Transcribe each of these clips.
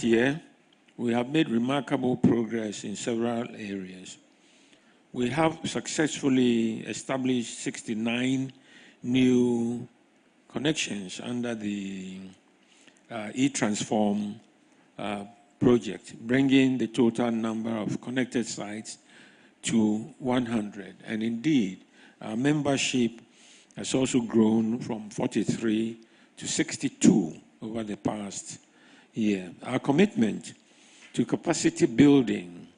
year, we have made remarkable progress in several areas. We have successfully established 69 new connections under the e-Transform project, bringing the total number of connected sites to 100. And indeed, our membership has also grown from 43 to 62 over the past year. Our commitment to capacity building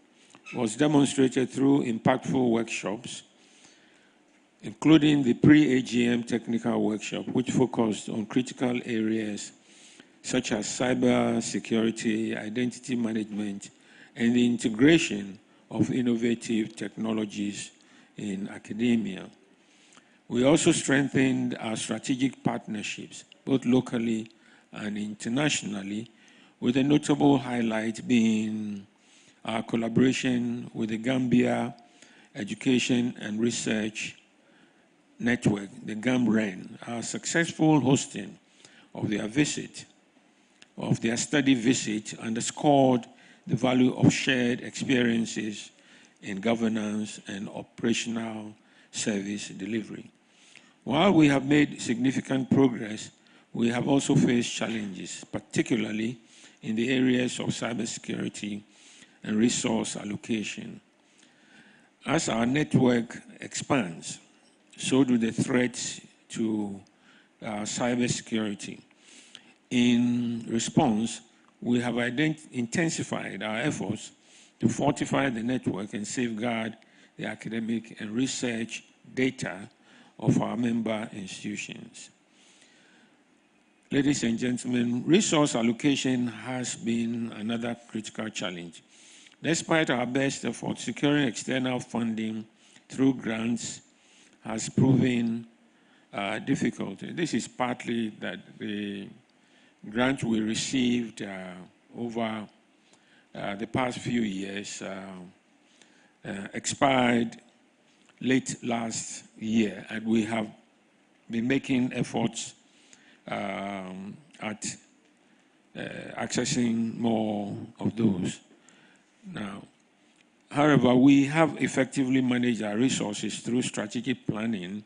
was demonstrated through impactful workshops, including the pre-AGM technical workshop, which focused on critical areas such as cyber security, identity management, and the integration of innovative technologies in academia. We also strengthened our strategic partnerships, both locally and internationally, with a notable highlight being our collaboration with the Gambia Education and Research Network, the GAMREN. Our successful hosting of their study visit underscored the value of shared experiences in governance and operational service delivery. While we have made significant progress, we have also faced challenges, particularly in the areas of cybersecurity and resource allocation. As our network expands, so do the threats to cybersecurity. In response, we have intensified our efforts to fortify the network and safeguard the academic and research data of our member institutions. Ladies and gentlemen, resource allocation has been another critical challenge. Despite our best efforts, securing external funding through grants has proven difficult. This is partly that the grant we received over the past few years expired late last year, and we have been making efforts at accessing more of those. Now, however, we have effectively managed our resources through strategic planning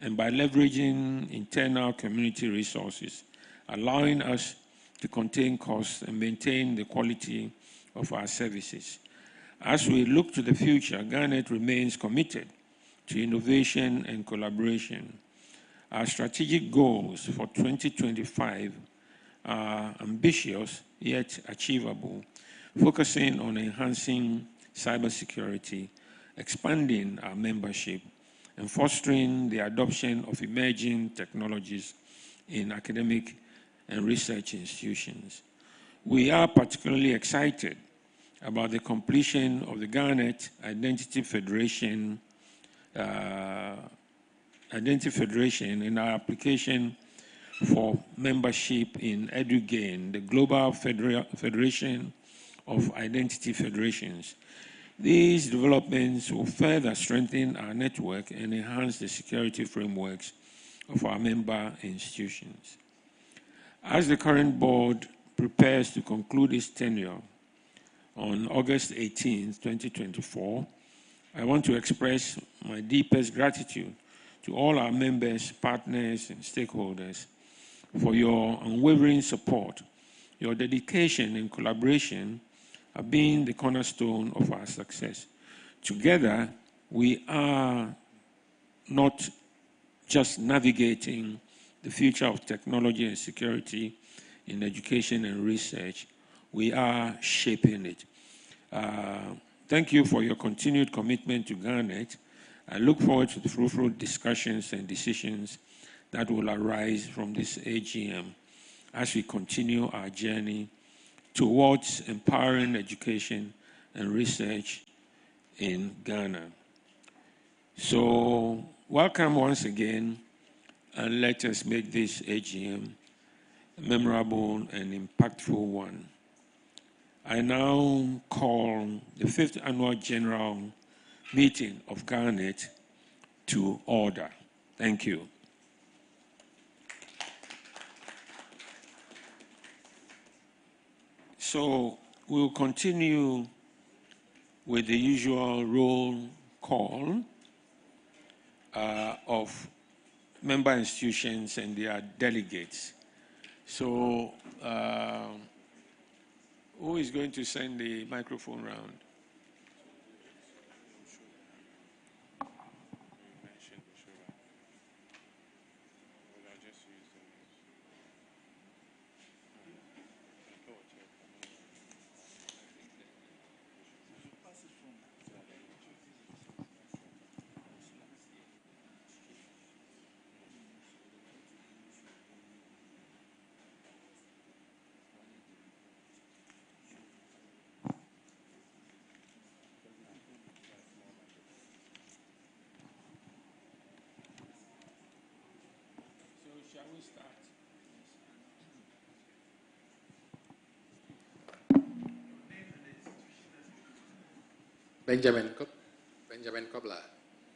and by leveraging internal community resources, allowing us to contain costs and maintain the quality of our services. As we look to the future, Garnet remains committed to innovation and collaboration. Our strategic goals for 2025 are ambitious yet achievable, focusing on enhancing cybersecurity, expanding our membership, and fostering the adoption of emerging technologies in academic and research institutions. We are particularly excited about the completion of the Garnet Identity Federation and our application for membership in EduGain, the Global Federation of Identity Federations. These developments will further strengthen our network and enhance the security frameworks of our member institutions. As the current board prepares to conclude its tenure on August 18, 2024, I want to express my deepest gratitude to all our members, partners, and stakeholders for your unwavering support. Your dedication and collaboration have been the cornerstone of our success. Together, we are not just navigating the future of technology and security in education and research, we are shaping it. Thank you for your continued commitment to Garnet. I look forward to the fruitful discussions and decisions that will arise from this AGM as we continue our journey towards empowering education and research in Ghana. So, welcome once again, and let us make this AGM a memorable and impactful one. I now call the 5th Annual General Meeting of Garnet to order. Thank you. So we'll continue with the usual roll call of member institutions and their delegates. So who is going to send the microphone round? Shall we start? Benjamin Kobler,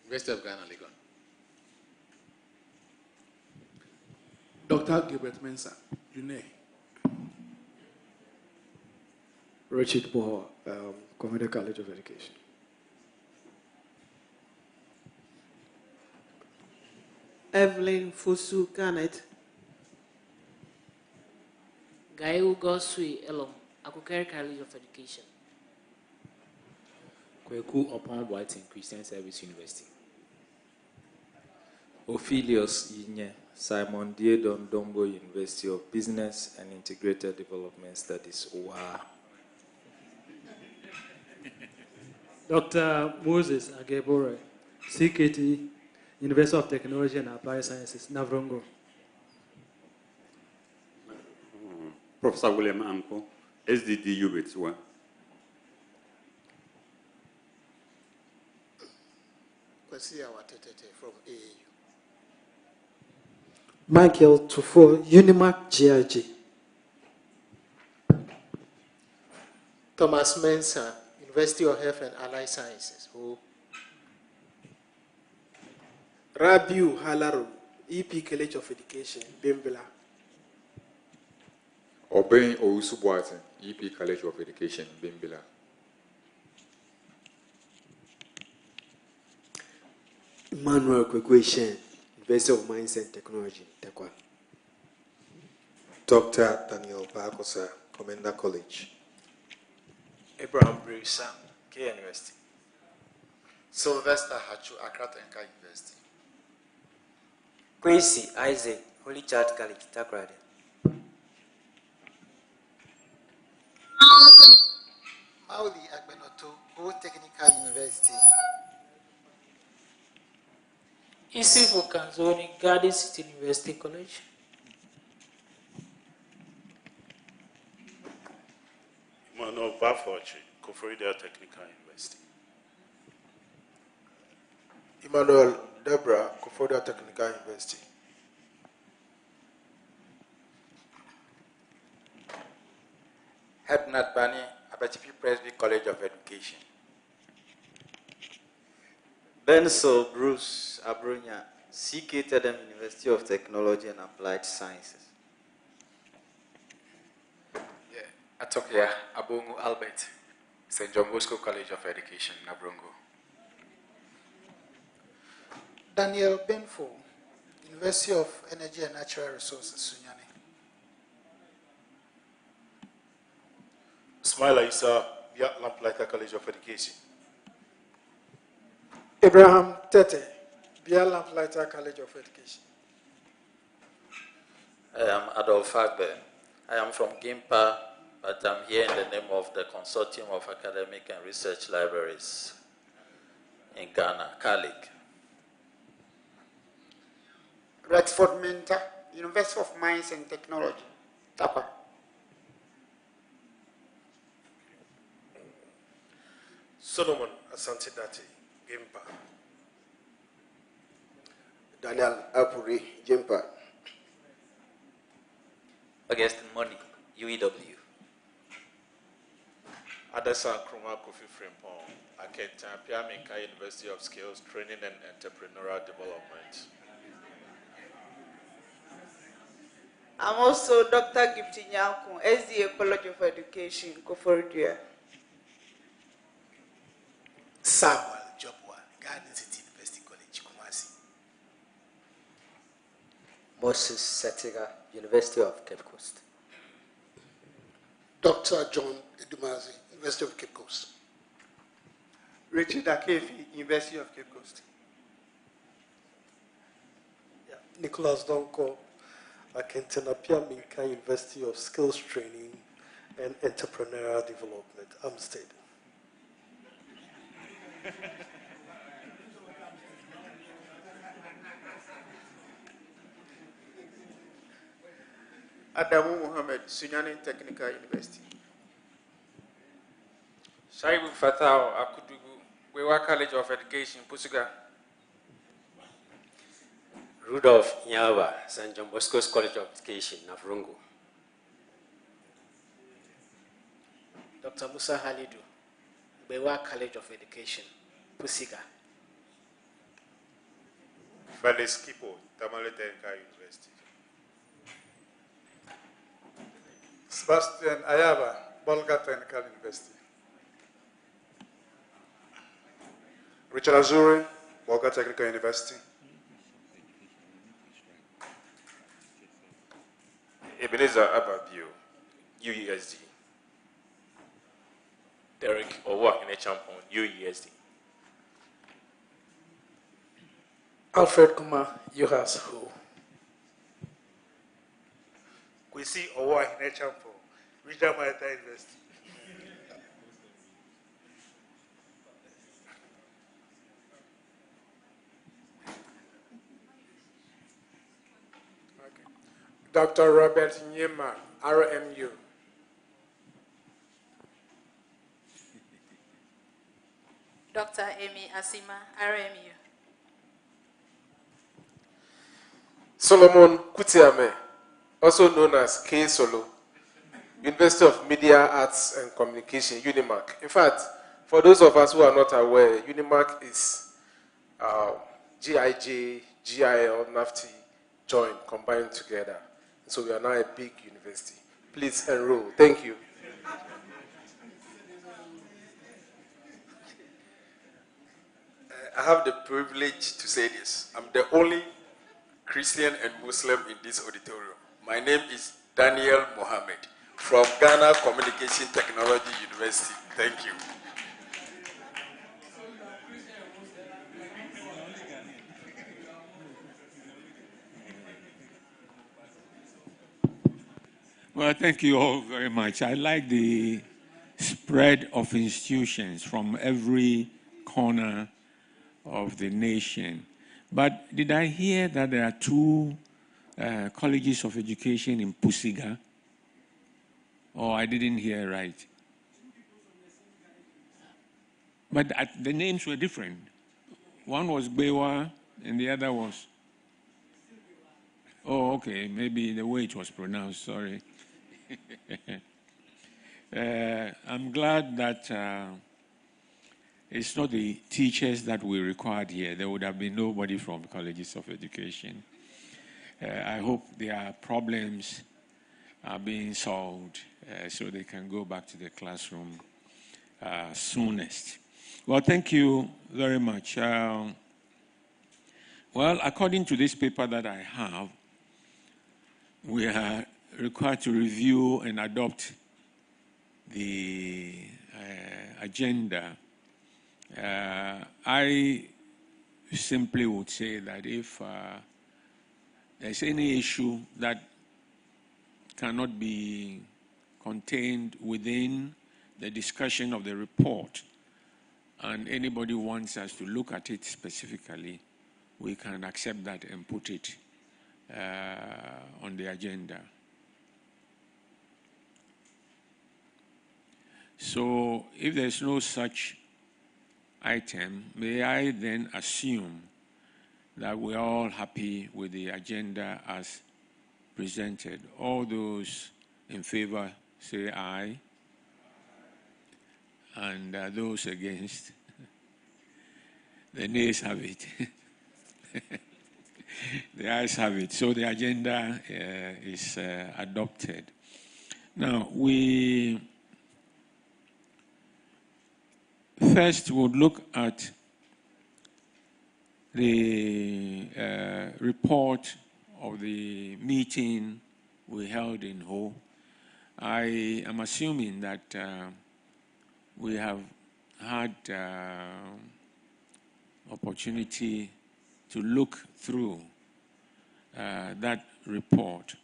University of Ghana, Legon. Dr. Gilbert Mensah, UNE. Richard Bohr, Community College of Education. Evelyn Fosu Garnet. Gayu Gosui Elom, Akukere College of Education. Kweku upon Whiting Christian Service University. Ophelius Yinye, Simon Diedon Dombo University of Business and Integrated Development Studies, OA. Dr. Moses Agebore, CKT, University of Technology and Applied Sciences, Navrongo. Professor William Anko, SDDU Bitswa. From AAU. Michael Tufo, Unimac GIG. Thomas Mensah, University of Health and Allied Sciences. Rabiu Halaro, EP College of Education, Bimbila. Obey Ousubuate, EP College of Education, Bimbila. Emmanuel Kwekwe, University of Mines and Technology, Tekwa. Dr. Daniel Bakosa, Commander College. Abraham Brisa, K University. Sylvester Hachu, Accra Tenka University. Quincy Isaac, Holy Church College, Takrade. Mauli Agbenoto, Go Technical University. Isifu Kanzoni, Garden City University College. Emmanuel Bafochi, Koforidua Technical University. Emmanuel Debra, Koforidua Technical University. Hebnat Bani, Abachipi Presby College of Education. Benso Bruce Abrunya, CK Tedem University of Technology and Applied Sciences. Atokia Abungu Albert, St. John Bosco College of Education, Nabrongo. Daniel Benfo, University of Energy and Natural Resources, Sunyani. Ismaila Isa, Lamplighter College of Education. Abraham Tete, Bia Lamplighter College of Education. I am Adolf Agbe. I am from Gimpa, but I'm here in the name of the Consortium of Academic and Research Libraries in Ghana, CALIC. Rexford Minta, University of Mines and Technology, Tapa. Solomon Asante Dati, Gimpa. Daniel Apuri, Jimpa. Augustine Money, UEW. Adasa Nkrumah Kofi Frimpong, Akenta Piaminka University of Skills, Training and Entrepreneurial Development. I'm also Dr. Gifty Nyankun, SDA College of Education, Koforidua. Samuel Jobwa, Garnet City University College, Kumasi. Moses Setiga, University of Cape Coast. Dr. John Edumazi, University of Cape Coast. Richard Akefi, University of Cape Coast. Nicholas Donko, Akentenapia Minka, University of Skills Training and Entrepreneurial Development, Amstead. Adamu Muhammad, Sunyani Technical University. Shaibu Fatao Akudugu, Wewa College of Education, Pusuga. Rudolph Nyawa, St. John Bosco's College of Education, Nafrungu. Dr. Musa Halidu, Bewa College of Education, Pusiga. Felix Kipo, Tamale Technical University. Sebastian Ayaba, Bolga Technical University. Richard Azuri, Bolga Technical University. Ebenezer Ababio, UESD. Derek Owa in a champion, UESD. Alfred Kumar, UHAS Who. Kwesi Owa in a champion, Regional Maritime University. Dr. Robert Nyema, RMU. Dr. Amy Asima, RMU. Solomon Kutiame, also known as K Solo, University of Media Arts and Communication, UNIMAC. In fact, for those of us who are not aware, UNIMAC is GIJ, GIL, NAFTI joined, combined together. So we are now a big university. Please enroll. Thank you. I have the privilege to say this. I'm the only Christian and Muslim in this auditorium. My name is Daniel Mohammed from Ghana Communication Technology University. Thank you. Well, thank you all very much. I like the spread of institutions from every corner of the nation. But did I hear that there are two colleges of education in Pusiga? Or I didn't hear right? But the names were different. One was Bewa and the other was... Oh, okay, maybe the way it was pronounced, sorry. I'm glad that it's not the teachers that we required here. There would have been nobody from colleges of education. I hope their problems are being solved so they can go back to the classroom soonest. Well, thank you very much. Well, according to this paper that I have, we are required to review and adopt the agenda. I simply would say that if there's any issue that cannot be contained within the discussion of the report, and anybody wants us to look at it specifically, we can accept that and put it on the agenda. So if there's no such item, may I then assume that we're all happy with the agenda as presented? All those in favor say aye. And those against, the nays have it. The ayes have it. So the agenda is adopted. Now, we first would look at the report of the meeting we held in Ho. I am assuming that we have had opportunity to look through that report.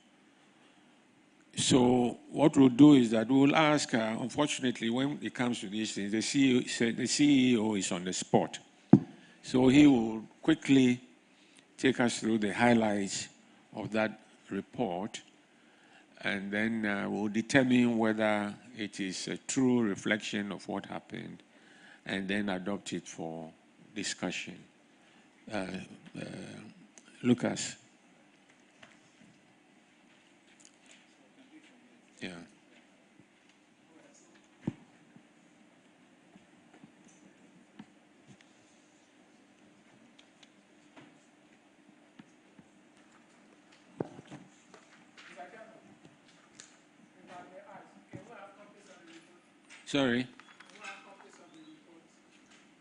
So what we'll do is that we'll ask, unfortunately, when it comes to these things, the CEO is on the spot. So he will quickly take us through the highlights of that report, and then we'll determine whether it is a true reflection of what happened, and then adopt it for discussion. Lucas. Yeah. Sorry.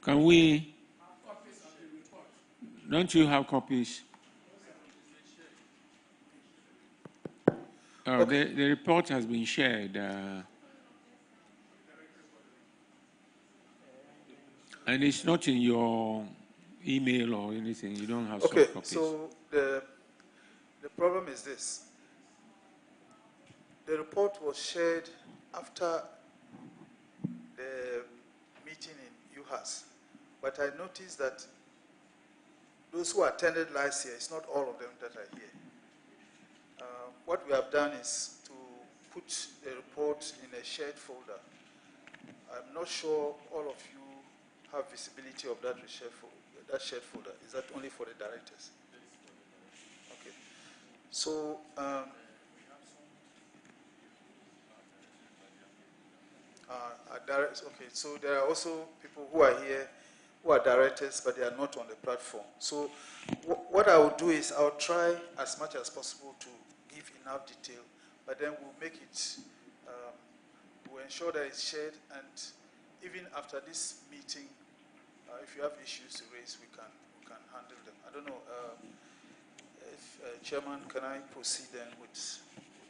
Can we? Don't you have copies? Okay. The report has been shared. And it's not in your email or anything. You don't have soft copies. Okay, so the problem is this. The report was shared after the meeting in UHAS, but I noticed that those who attended last year, it's not all of them that are here. What we have done is to put the report in a shared folder. I'm not sure all of you have visibility of that shared folder. Is that only for the directors? Okay. So, okay, so there are also people who are here who are directors, but they are not on the platform. So what I will do is I'll try as much as possible to give enough detail, but then we'll make it, we'll ensure that it's shared, and even after this meeting, if you have issues to raise, we can handle them. I don't know, if Chairman, can I proceed then with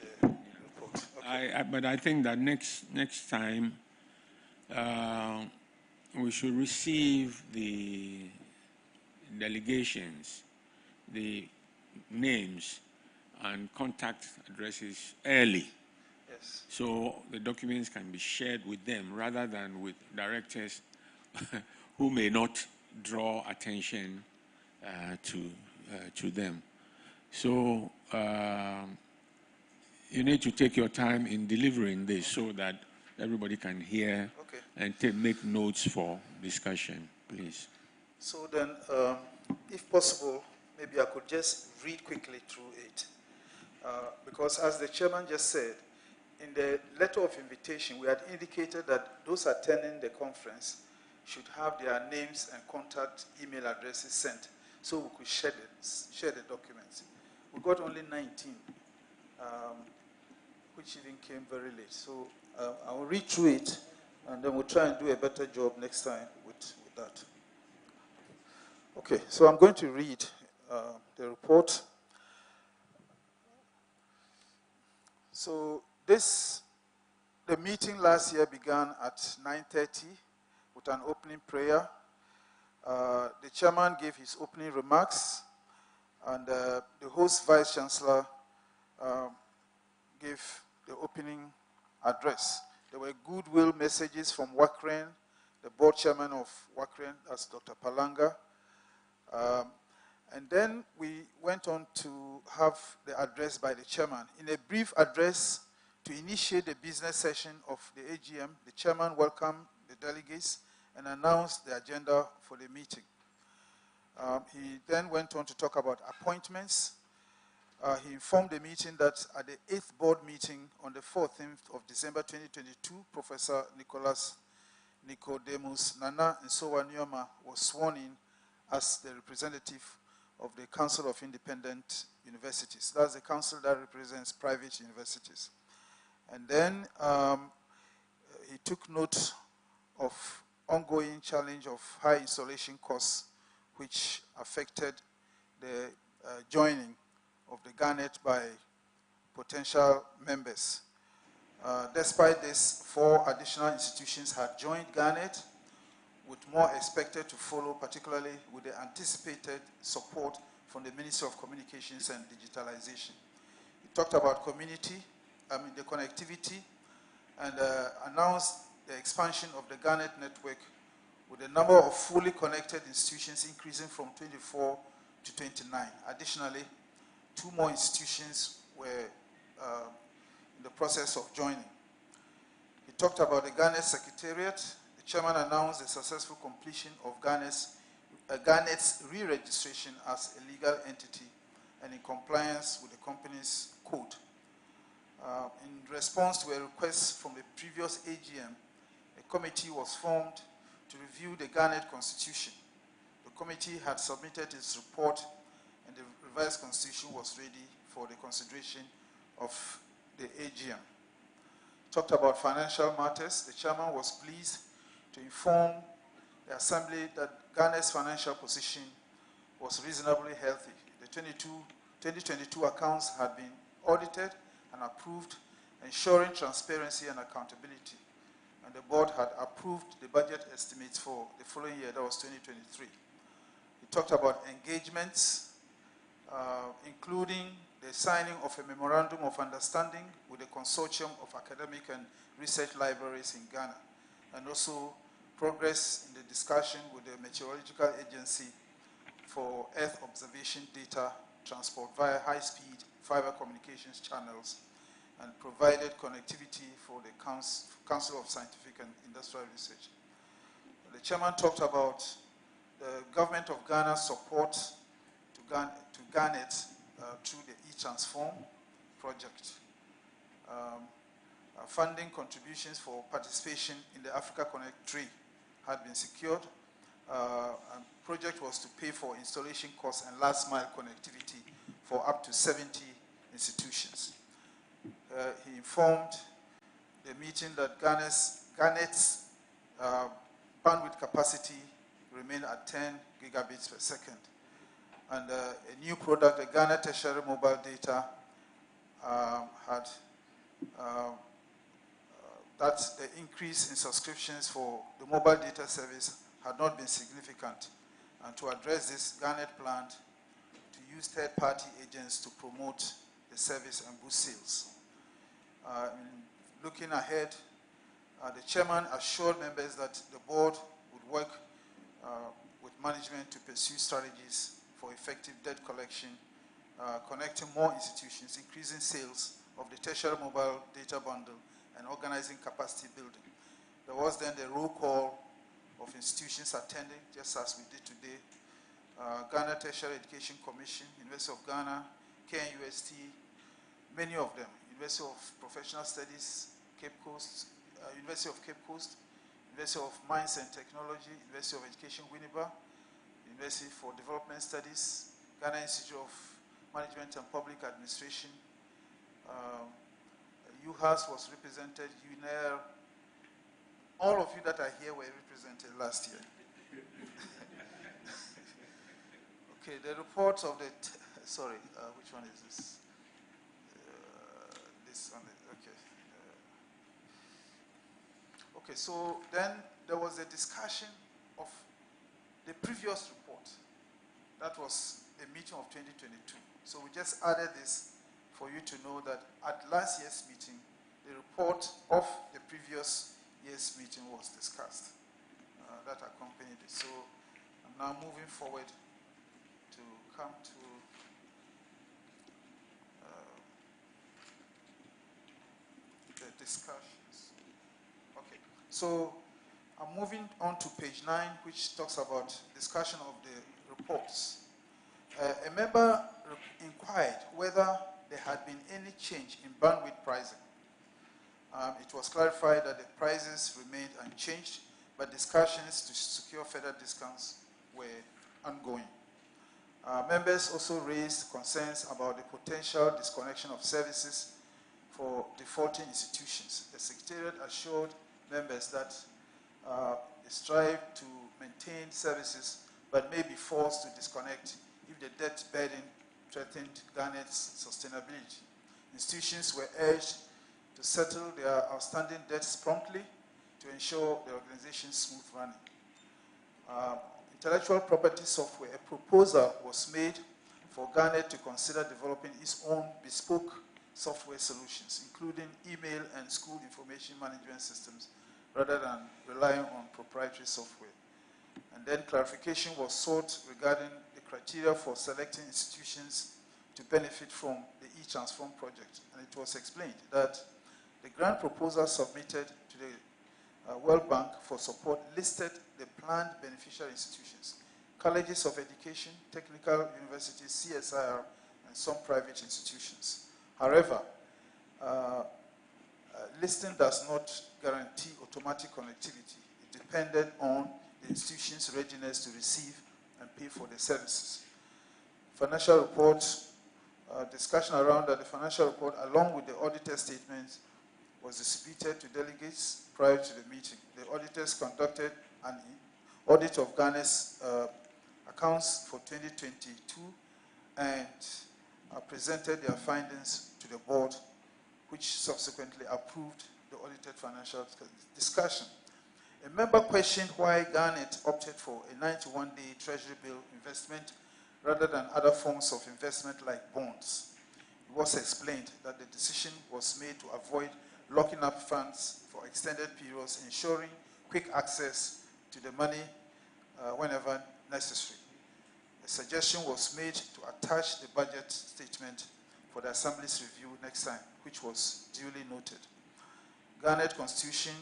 the report? Okay. But I think that next time we should receive the delegations, the names and contact addresses early. Yes. So the documents can be shared with them rather than with directors who may not draw attention to them. So you need to take your time in delivering this so that everybody can hear and make notes for discussion, please. So then, if possible, maybe I could just read quickly through it. Because as the chairman just said, in the letter of invitation, we had indicated that those attending the conference should have their names and contact email addresses sent so we could share the documents. We got only 19, which even came very late. So I'll read through it, and then we'll try and do a better job next time with that. Okay, so I'm going to read the report. So the meeting last year began at 9:30 with an opening prayer. The chairman gave his opening remarks, and the host vice chancellor gave the opening address. There were goodwill messages from Wakren, the board chairman of Wakren, that's Dr. Palanga. And then we went on to have the address by the chairman. In a brief address to initiate the business session of the AGM, the chairman welcomed the delegates and announced the agenda for the meeting. He then went on to talk about appointments. He informed the meeting that at the 8th board meeting on the 14th of December 2022, Professor Nicodemus Nana Nsowa Nyoma was sworn in as the representative of the Council of Independent Universities. That's the council that represents private universities. And then he took note of ongoing challenge of high installation costs, which affected the joining of the Garnet by potential members. Despite this, 4 additional institutions had joined Garnet, with more expected to follow, particularly with the anticipated support from the Ministry of Communications and Digitalization. He talked about the connectivity, and announced the expansion of the Garnet network, with the number of fully connected institutions increasing from 24 to 29. Additionally, 2 more institutions were in the process of joining. He talked about the Garnet Secretariat. The chairman announced the successful completion of Garnet's re-registration as a legal entity and in compliance with the company's code. In response to a request from the previous AGM, a committee was formed to review the Garnet Constitution. The committee had submitted its report, and the revised constitution was ready for the consideration of the AGM. Talked about financial matters. The chairman was pleased to inform the assembly that Garnet's financial position was reasonably healthy. The 2022 accounts had been audited and approved, ensuring transparency and accountability. And the board had approved the budget estimates for the following year, that was 2023. He talked about engagements, including the signing of a memorandum of understanding with the consortium of academic and research libraries in Ghana, and also progress in the discussion with the Meteorological Agency for Earth observation data transport via high-speed fiber communications channels, and provided connectivity for the Council of Scientific and Industrial Research. The chairman talked about the government of Ghana's support to Garnet through the e-Transform project. Funding contributions for participation in the Africa Connect 3 had been secured. And project was to pay for installation costs and last mile connectivity for up to 70 institutions. He informed the meeting that Garnet's bandwidth capacity remained at 10 gigabits per second. And a new product, the Garnet tertiary mobile data, that the increase in subscriptions for the mobile data service had not been significant. And to address this, Garnet planned to use third-party agents to promote the service and boost sales. Looking ahead, the chairman assured members that the board would work with management to pursue strategies for effective debt collection, connecting more institutions, increasing sales of the tertiary mobile data bundle, and organizing capacity building. There was then the roll call of institutions attending, just as we did today. Ghana Tertiary Education Commission, University of Ghana, KNUST, many of them, University of Professional Studies, Cape Coast, University of Cape Coast, University of Mines and Technology, University of Education Winneba, University for Development Studies, Ghana Institute of Management and Public Administration, UHAS was represented, UNER. All of you that are here were represented last year. Okay, the report of the, sorry, which one is this? This one, okay. Okay, so then there was a discussion of the previous report. That was a meeting of 2022. So we just added this for you to know that at last year's meeting, the report of the previous year's meeting was discussed. That accompanied it. So I'm now moving forward to come to the discussions. Okay, so I'm moving on to page 9, which talks about discussion of the reports. A member inquired whether there had been any change in bandwidth pricing. It was clarified that the prices remained unchanged, but discussions to secure further discounts were ongoing. Members also raised concerns about the potential disconnection of services for defaulting institutions. The Secretariat assured members that they strive to maintain services but may be forced to disconnect if the debt burden threatened Garnet's sustainability. Institutions were urged to settle their outstanding debts promptly to ensure the organization's smooth running. Intellectual property software, a proposal was made for Garnet to consider developing its own bespoke software solutions, including email and school information management systems, rather than relying on proprietary software. And then clarification was sought regarding the criteria for selecting institutions to benefit from the e-Transform project. And it was explained that the grant proposal submitted to the World Bank for support listed the planned beneficiary institutions, colleges of education, technical universities, CSIR, and some private institutions. However, listing does not guarantee automatic connectivity. It depended on the institution's readiness to receive and pay for the services. Financial report, discussion around that the financial report, along with the auditor statements, was distributed to delegates prior to the meeting. The auditors conducted an audit of Garnet's accounts for 2022 and presented their findings to the board, which subsequently approved the audited financial discussion. A member questioned why Garnet opted for a 91-day treasury bill investment rather than other forms of investment like bonds. It was explained that the decision was made to avoid locking up funds for extended periods, ensuring quick access to the money whenever necessary. A suggestion was made to attach the budget statement for the Assembly's review next time, which was duly noted. Garnet Constitution,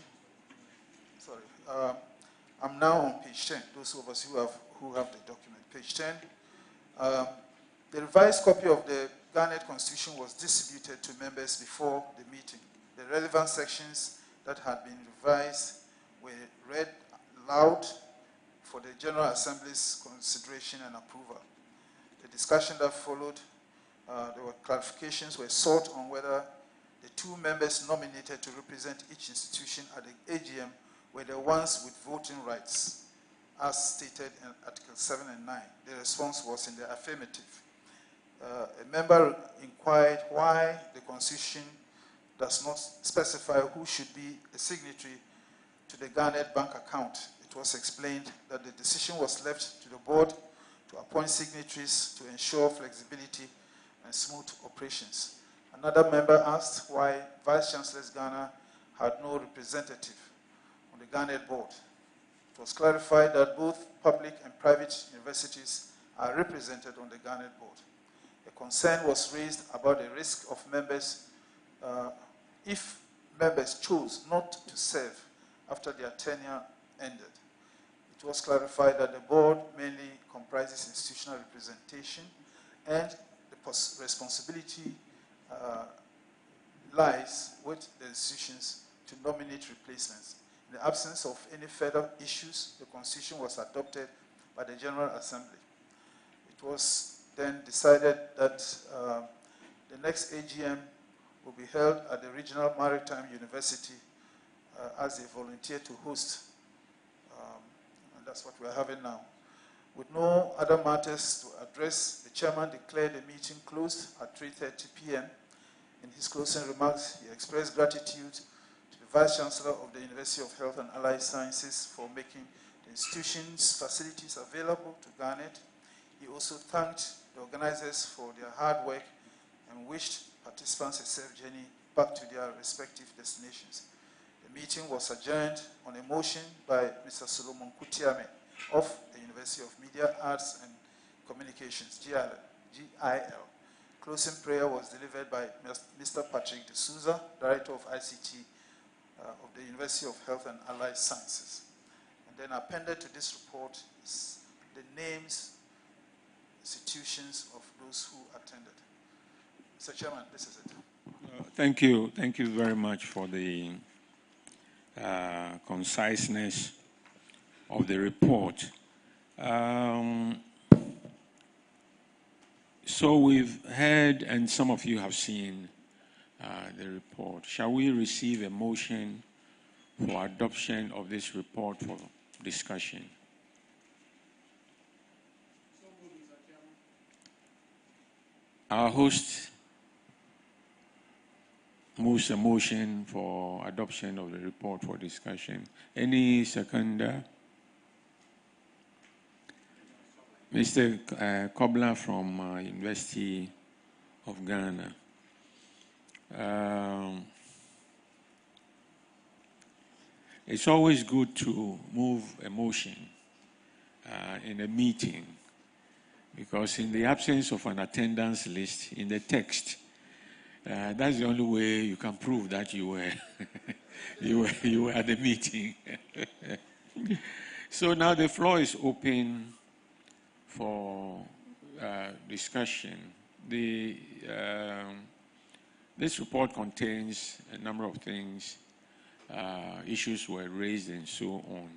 I'm now on page 10, those of us who have the document. Page 10. The revised copy of the Garnet Constitution was distributed to members before the meeting. The relevant sections that had been revised were read loud for the General Assembly's consideration and approval. The discussion that followed, there were clarifications were sought on whether the two members nominated to represent each institution at the AGM were the ones with voting rights, as stated in Article 7 and 9. The response was in the affirmative. A member inquired why the Constitution does not specify who should be a signatory to the Garnet bank account. It was explained that the decision was left to the board to appoint signatories to ensure flexibility and smooth operations. Another member asked why Vice Chancellor's Ghana had no representative on the Garnet board. It was clarified that both public and private universities are represented on the Garnet board. A concern was raised about the risk of members if members chose not to serve after their tenure ended. It was clarified that the board mainly comprises institutional representation and the responsibility lies with the institutions to nominate replacements. In the absence of any further issues, the Constitution was adopted by the General Assembly. It was then decided that the next AGM will be held at the Regional Maritime University as they volunteer to host. And that's what we're having now. With no other matters to address, the chairman declared the meeting closed at 3:30 p.m. In his closing remarks, he expressed gratitude to the Vice Chancellor of the University of Health and Allied Sciences for making the institution's facilities available to Garnet. He also thanked the organizers for their hard work and wished participants a safe journey back to their respective destinations. The meeting was adjourned on a motion by Mr. Solomon Kutiame of the University of Media, Arts and Communications, GIL. Closing prayer was delivered by Mr. Patrick D'Souza, Director of ICT of the University of Health and Allied Sciences. And then appended to this report is the names, institutions of those who attended. Mr. Chairman, this is it. Thank you. Thank you very much for the conciseness of the report. So we've heard, and some of you have seen the report. Shall we receive a motion for adoption of this report for discussion? Our host moves a motion for adoption of the report for discussion. Any seconder? Mr. Kobler from University of Ghana. It's always good to move a motion in a meeting, because in the absence of an attendance list in the text, that's the only way you can prove that you were you were at the meeting. So now the floor is open for discussion. This report contains a number of things. Issues were raised and so on.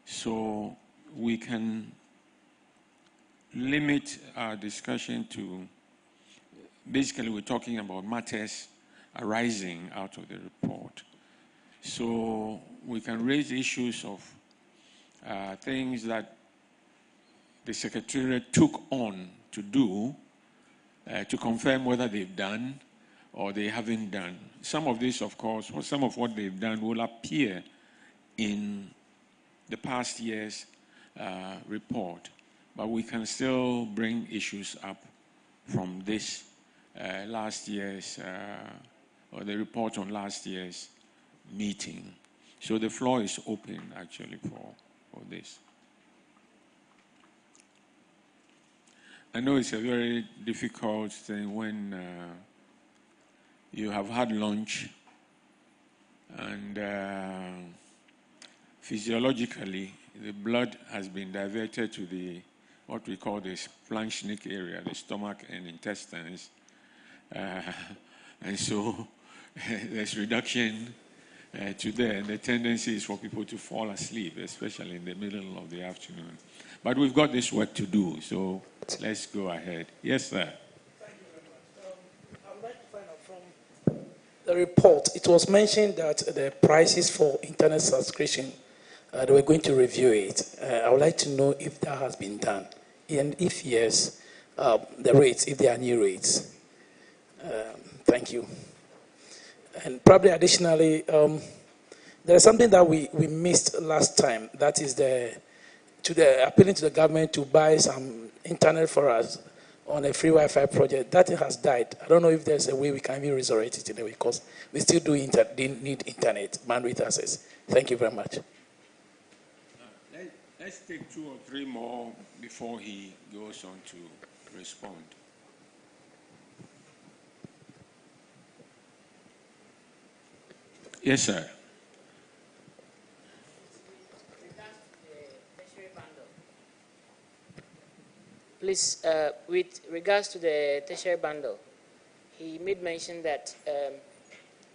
So we can limit our discussion to, basically we're talking about matters arising out of the report. So we can raise issues of things that the Secretariat took on to do to confirm whether they've done or they haven't done. Some of this, of course, or some of what they've done will appear in the past year's report, but we can still bring issues up from this last year's, or the report on last year's meeting. So the floor is open, actually, for this. I know it's a very difficult thing when you have had lunch and physiologically the blood has been diverted to the what we call the Planchnik area, the stomach and intestines, and so there's reduction to there, and the tendency is for people to fall asleep, especially in the middle of the afternoon. But we've got this work to do, so let's go ahead. Yes, sir. The report, it was mentioned that the prices for internet subscription, they were going to review it. I would like to know if that has been done. And if yes, the rates, if there are new rates. Thank you. And probably additionally, there is something that we missed last time. That is appealing to the government to buy some internet for us on a free Wi-Fi project. That has died. I don't know if there's a way we can even resurrect it in a way, because we still do need internet bandwidth access. Thank you very much. Let's take 2 or 3 more before he goes on to respond. Yes, sir. Please, with regards to the tertiary bundle, he made mention that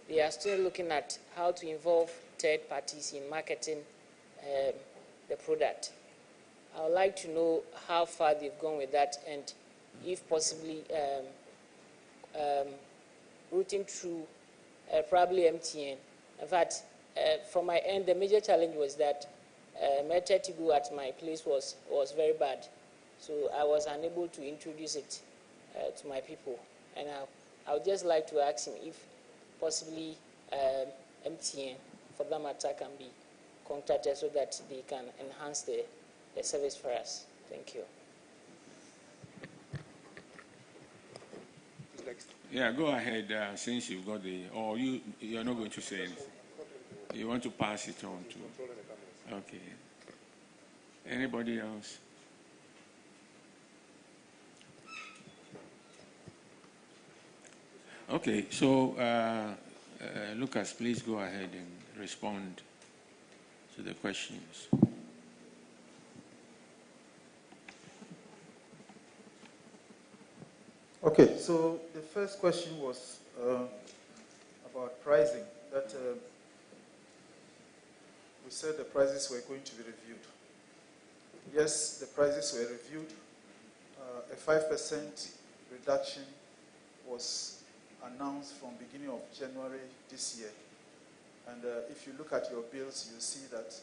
they are still looking at how to involve third parties in marketing the product. I would like to know how far they've gone with that, and if possibly routing through probably MTN. In fact, from my end, the major challenge was that method to go at my place was very bad. So I was unable to introduce it to my people. And I would just like to ask him if possibly MTN, for that matter, can be contacted so that they can enhance the service for us. Thank you. Yeah, go ahead, since you've got or you're not going to say anything. You want to pass it on to, okay. Anybody else? Okay, so Lucas, please go ahead and respond to the questions. Okay, so the first question was about pricing. That we said the prices were going to be reviewed. Yes, the prices were reviewed. A 5% reduction was announced from beginning of January this year. And if you look at your bills, you see that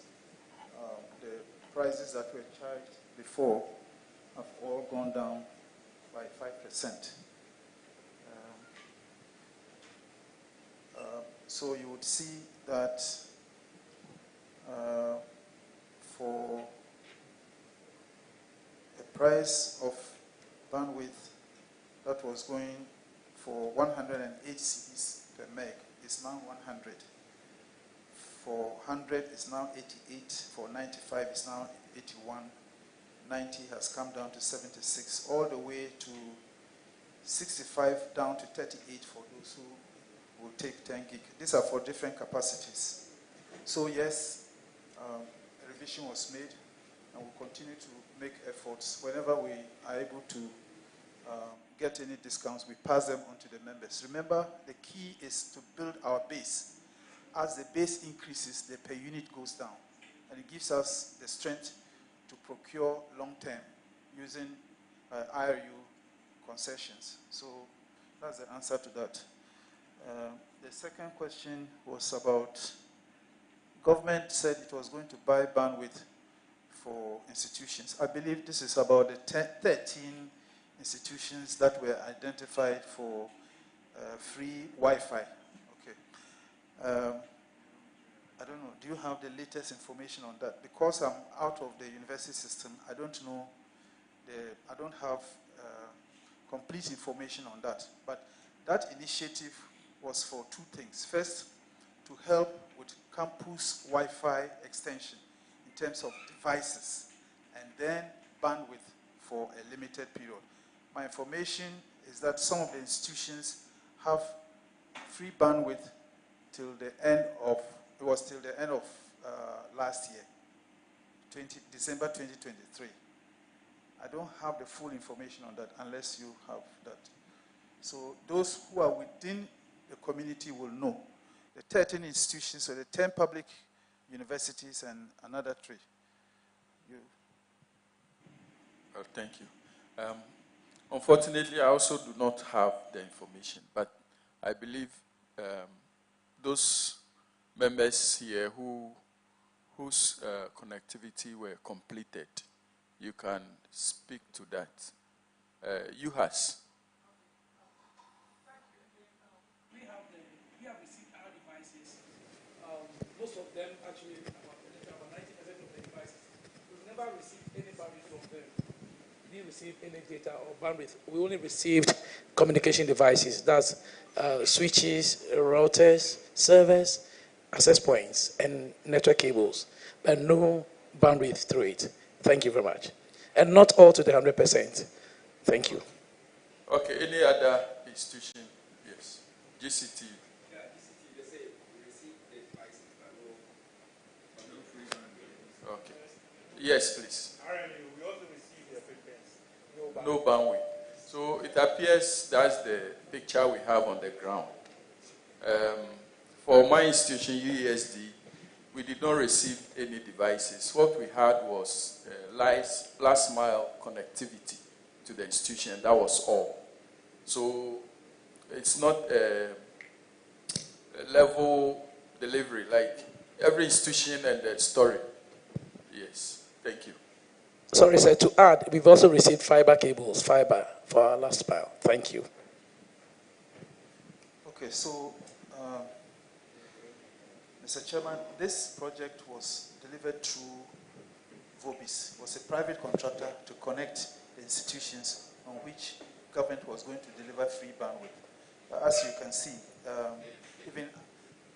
the prices that were charged before have all gone down by 5%. So you would see that for a price of bandwidth that was going for 108 cedis per meg is now 100. For 100 is now 88. For 95 is now 81. 90 has come down to 76, all the way to 65 down to 38 for those who will take 10 gig. These are for different capacities. So yes, a revision was made, and we'll continue to make efforts. Whenever we are able to get any discounts, we pass them on to the members. Remember, the key is to build our base. As the base increases, the per unit goes down, and it gives us the strength to procure long-term using IRU concessions. So that's the answer to that. The second question was about, government said it was going to buy bandwidth for institutions. I believe this is about the 13 institutions that were identified for free Wi-Fi. Okay. I don't know, do you have the latest information on that? Because I'm out of the university system, I don't know, I don't have complete information on that. But that initiative was for two things. First, to help with campus Wi-Fi extension in terms of devices, and then bandwidth for a limited period. My information is that some of the institutions have free bandwidth till the end of, it was till the end of last year, December 2023. I don't have the full information on that unless you have that. So those who are within the community will know. The 13 institutions, so the 10 public universities and another 3. Thank you. Unfortunately, I also do not have the information, but I believe those members here whose connectivity were completed, you can speak to that. UHAS. We have received our devices. Most of them, actually, about 90% of the devices, we've never received any bandwidth from them. We didn't receive any data or bandwidth. We only received communication devices. That's switches, routers, servers, access points, and network cables, but no bandwidth through it. Thank you very much. And not all to the 100%. Thank you. Okay, any other institution? Yes. GCT. Yeah, GCT, they say we received the devices, but no free bandwidth. Okay. Yes, please. RMU, we also received the frequency. No bandwidth. So it appears that's the picture we have on the ground. For my institution, UESD, we did not receive any devices. What we had was last mile connectivity to the institution, and that was all. So it's not a level delivery, like every institution and the story. Yes, thank you. Sorry, sir, to add, we've also received fiber cables, fiber for our last mile. Thank you. Okay, so, Mr. Chairman, this project was delivered through Vobis. It was a private contractor to connect the institutions on which government was going to deliver free bandwidth. But as you can see, even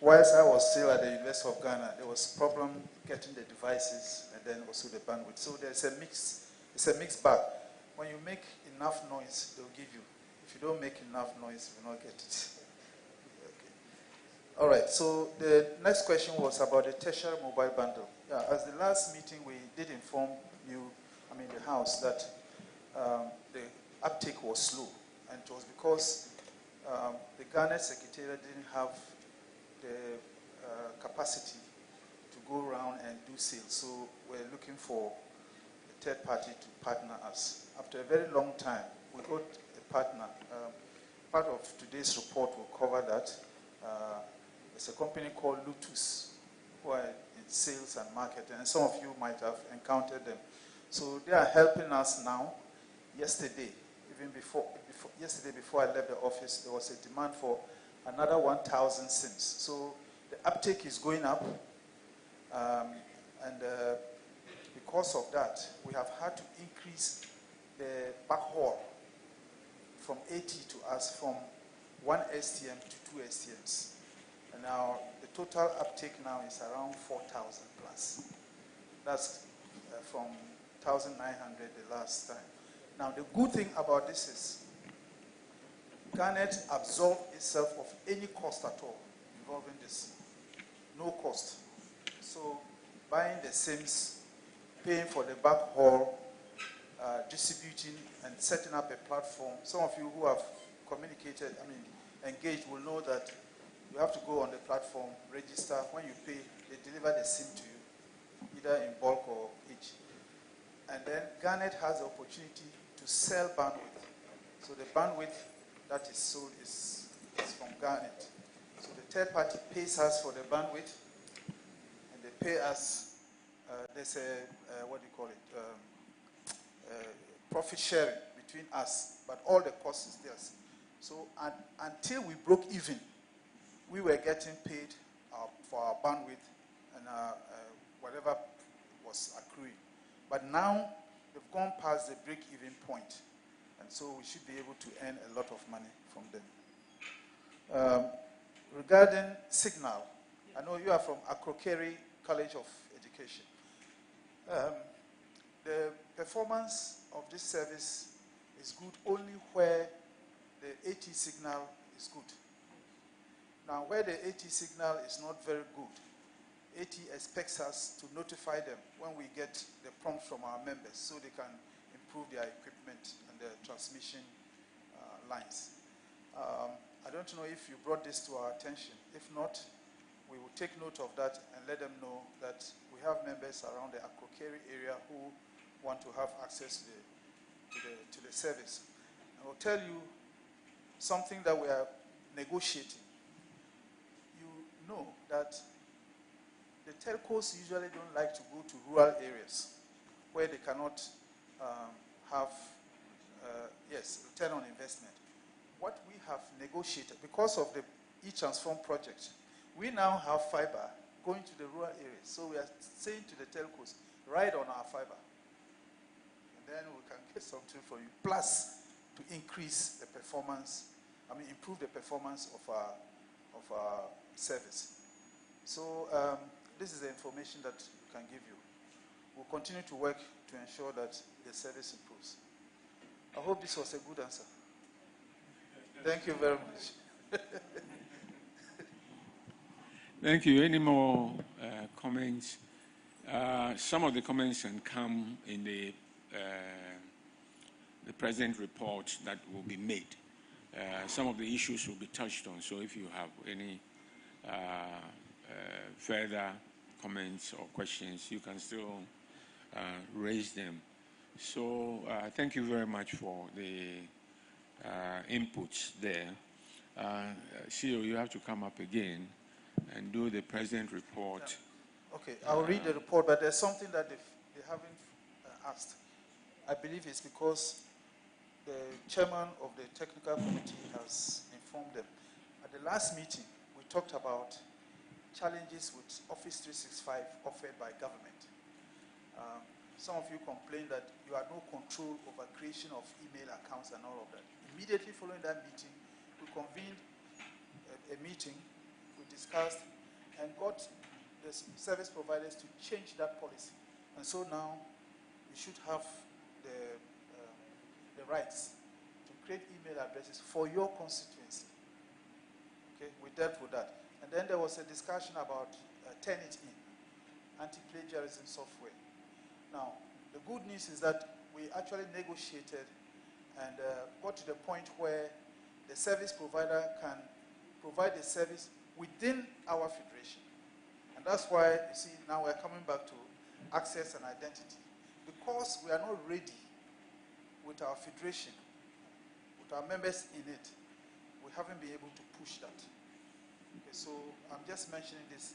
whilst I was still at the University of Ghana, there was problem getting the devices and then also the bandwidth. So there's a mix. It's a mixed bag. When you make enough noise, they'll give you. If you don't make enough noise, you will not get it. All right, so the next question was about the tertiary mobile bundle. Yeah, as the last meeting, we did inform you, the House, that the uptake was slow. And it was because the Garnet Secretariat didn't have the capacity to go around and do sales. So we're looking for a third party to partner us. After a very long time, we got a partner. Part of today's report will cover that. It's a company called Lutus, who are in sales and marketing, and some of you might have encountered them. So they are helping us now. Yesterday, even before I left the office, there was a demand for another 1,000 SIMs. So the uptake is going up, and because of that, we have had to increase the backhaul from 80 to us from 1 STM to 2 STMs. And now the total uptake now is around 4,000 plus. That's from 1,900 the last time. Now the good thing about this is Garnet absorbed itself of any cost at all involving this. No cost. So buying the SIMs, paying for the backhaul, distributing and setting up a platform. Some of you who have communicated, engaged will know that you have to go on the platform, register. When you pay, they deliver the SIM to you, either in bulk or each. And then Garnet has the opportunity to sell bandwidth. So the bandwidth that is sold is from Garnet. So the third party pays us for the bandwidth, and they pay us, there's a, what do you call it, profit sharing between us, but all the cost is theirs. So until we broke even, we were getting paid for our bandwidth and whatever was accruing. But now they've gone past the break-even point, and so we should be able to earn a lot of money from them. Regarding Signal, I know you are from Akrokeri College of Education. The performance of this service is good only where the AT signal is good. Now, where the AT signal is not very good, AT expects us to notify them when we get the prompts from our members so they can improve their equipment and their transmission lines. I don't know if you brought this to our attention. If not, we will take note of that and let them know that we have members around the Akrokeri area who want to have access to the service. I will tell you something that we are negotiating. You know that the telcos usually don't like to go to rural areas where they cannot have, return on investment. What we have negotiated, because of the e-transform project, we now have fiber going to the rural areas. So we are saying to the telcos, ride on our fiber. And then we can get something for you. Plus, to increase the performance, improve the performance of our service. So this is the information that we can give you. We'll continue to work to ensure that the service improves. I hope this was a good answer. Thank you very much. Thank you. Any more comments? Some of the comments can come in the present report that will be made. Some of the issues will be touched on. So if you have any further comments or questions, you can still raise them. So thank you very much for the inputs there. CEO, you have to come up again and do the present report. Okay, I'll read the report, but there's something that they haven't asked. I believe it's because the chairman of the technical committee has informed them. At the last meeting, we talked about challenges with Office 365 offered by government. Some of you complained that you had no control over creation of email accounts and all of that. Immediately following that meeting, we convened a meeting, we discussed, and got the service providers to change that policy. And so now you should have the rights to create email addresses for your constituency. Okay, we dealt with that. And then there was a discussion about Turnitin, anti-plagiarism software. Now, the good news is that we actually negotiated and got to the point where the service provider can provide the service within our federation. And that's why, you see, now we're coming back to access and identity. Because we are not ready with our federation, with but our members in it, we haven't been able to push that. Okay, so I'm just mentioning this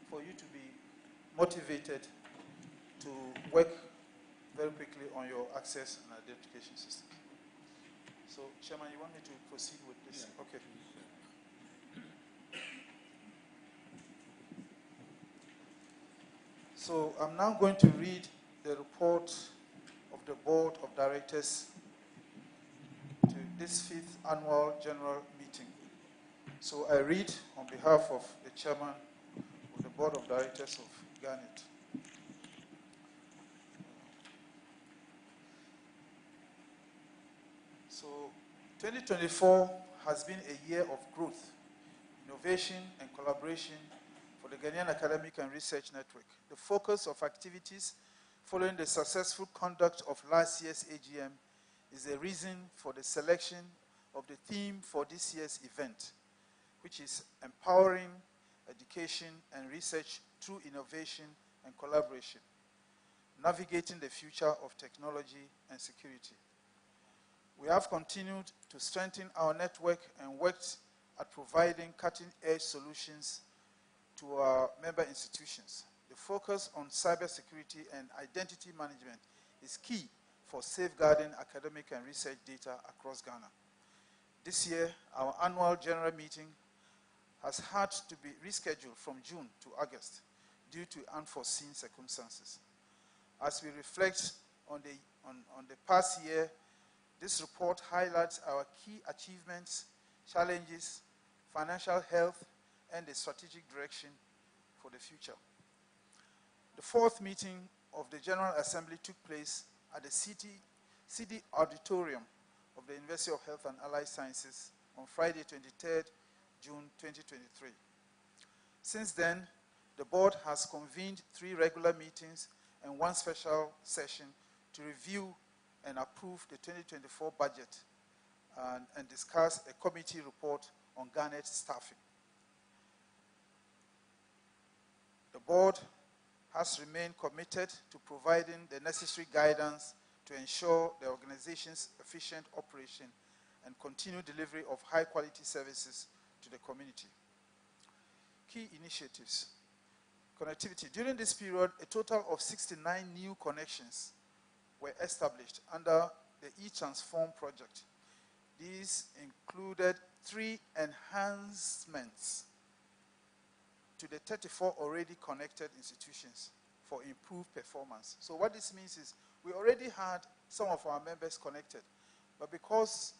for you to be motivated to work very quickly on your access and identification system. So, Chairman, you want me to proceed with this? Yeah. Okay. So, I'm now going to read the report of the Board of Directors to this 5th Annual General Meeting. So, I read on behalf of the Chairman of the Board of Directors of Garnet. So, 2024 has been a year of growth, innovation, and collaboration for the Ghanaian Academic and Research Network. The focus of activities following the successful conduct of last year's AGM is the reason for the selection of the theme for this year's event, which is empowering education and research through innovation and collaboration, navigating the future of technology and security. We have continued to strengthen our network and worked at providing cutting-edge solutions to our member institutions. The focus on cybersecurity and identity management is key for safeguarding academic and research data across Ghana. This year, our annual general meeting has had to be rescheduled from June to August due to unforeseen circumstances. As we reflect on the past year, this report highlights our key achievements, challenges, financial health, and the strategic direction for the future. The 4th meeting of the General Assembly took place at the CD Auditorium of the University of Health and Allied Sciences on Friday, 23rd June 2023. Since then, the board has convened 3 regular meetings and 1 special session to review and approve the 2024 budget and discuss a committee report on Garnet staffing. The board has remained committed to providing the necessary guidance to ensure the organization's efficient operation and continued delivery of high-quality services to the community. Key initiatives. Connectivity. During this period, a total of 69 new connections were established under the e-Transform project. These included 3 enhancements to the 34 already connected institutions for improved performance. So what this means is we already had some of our members connected, but because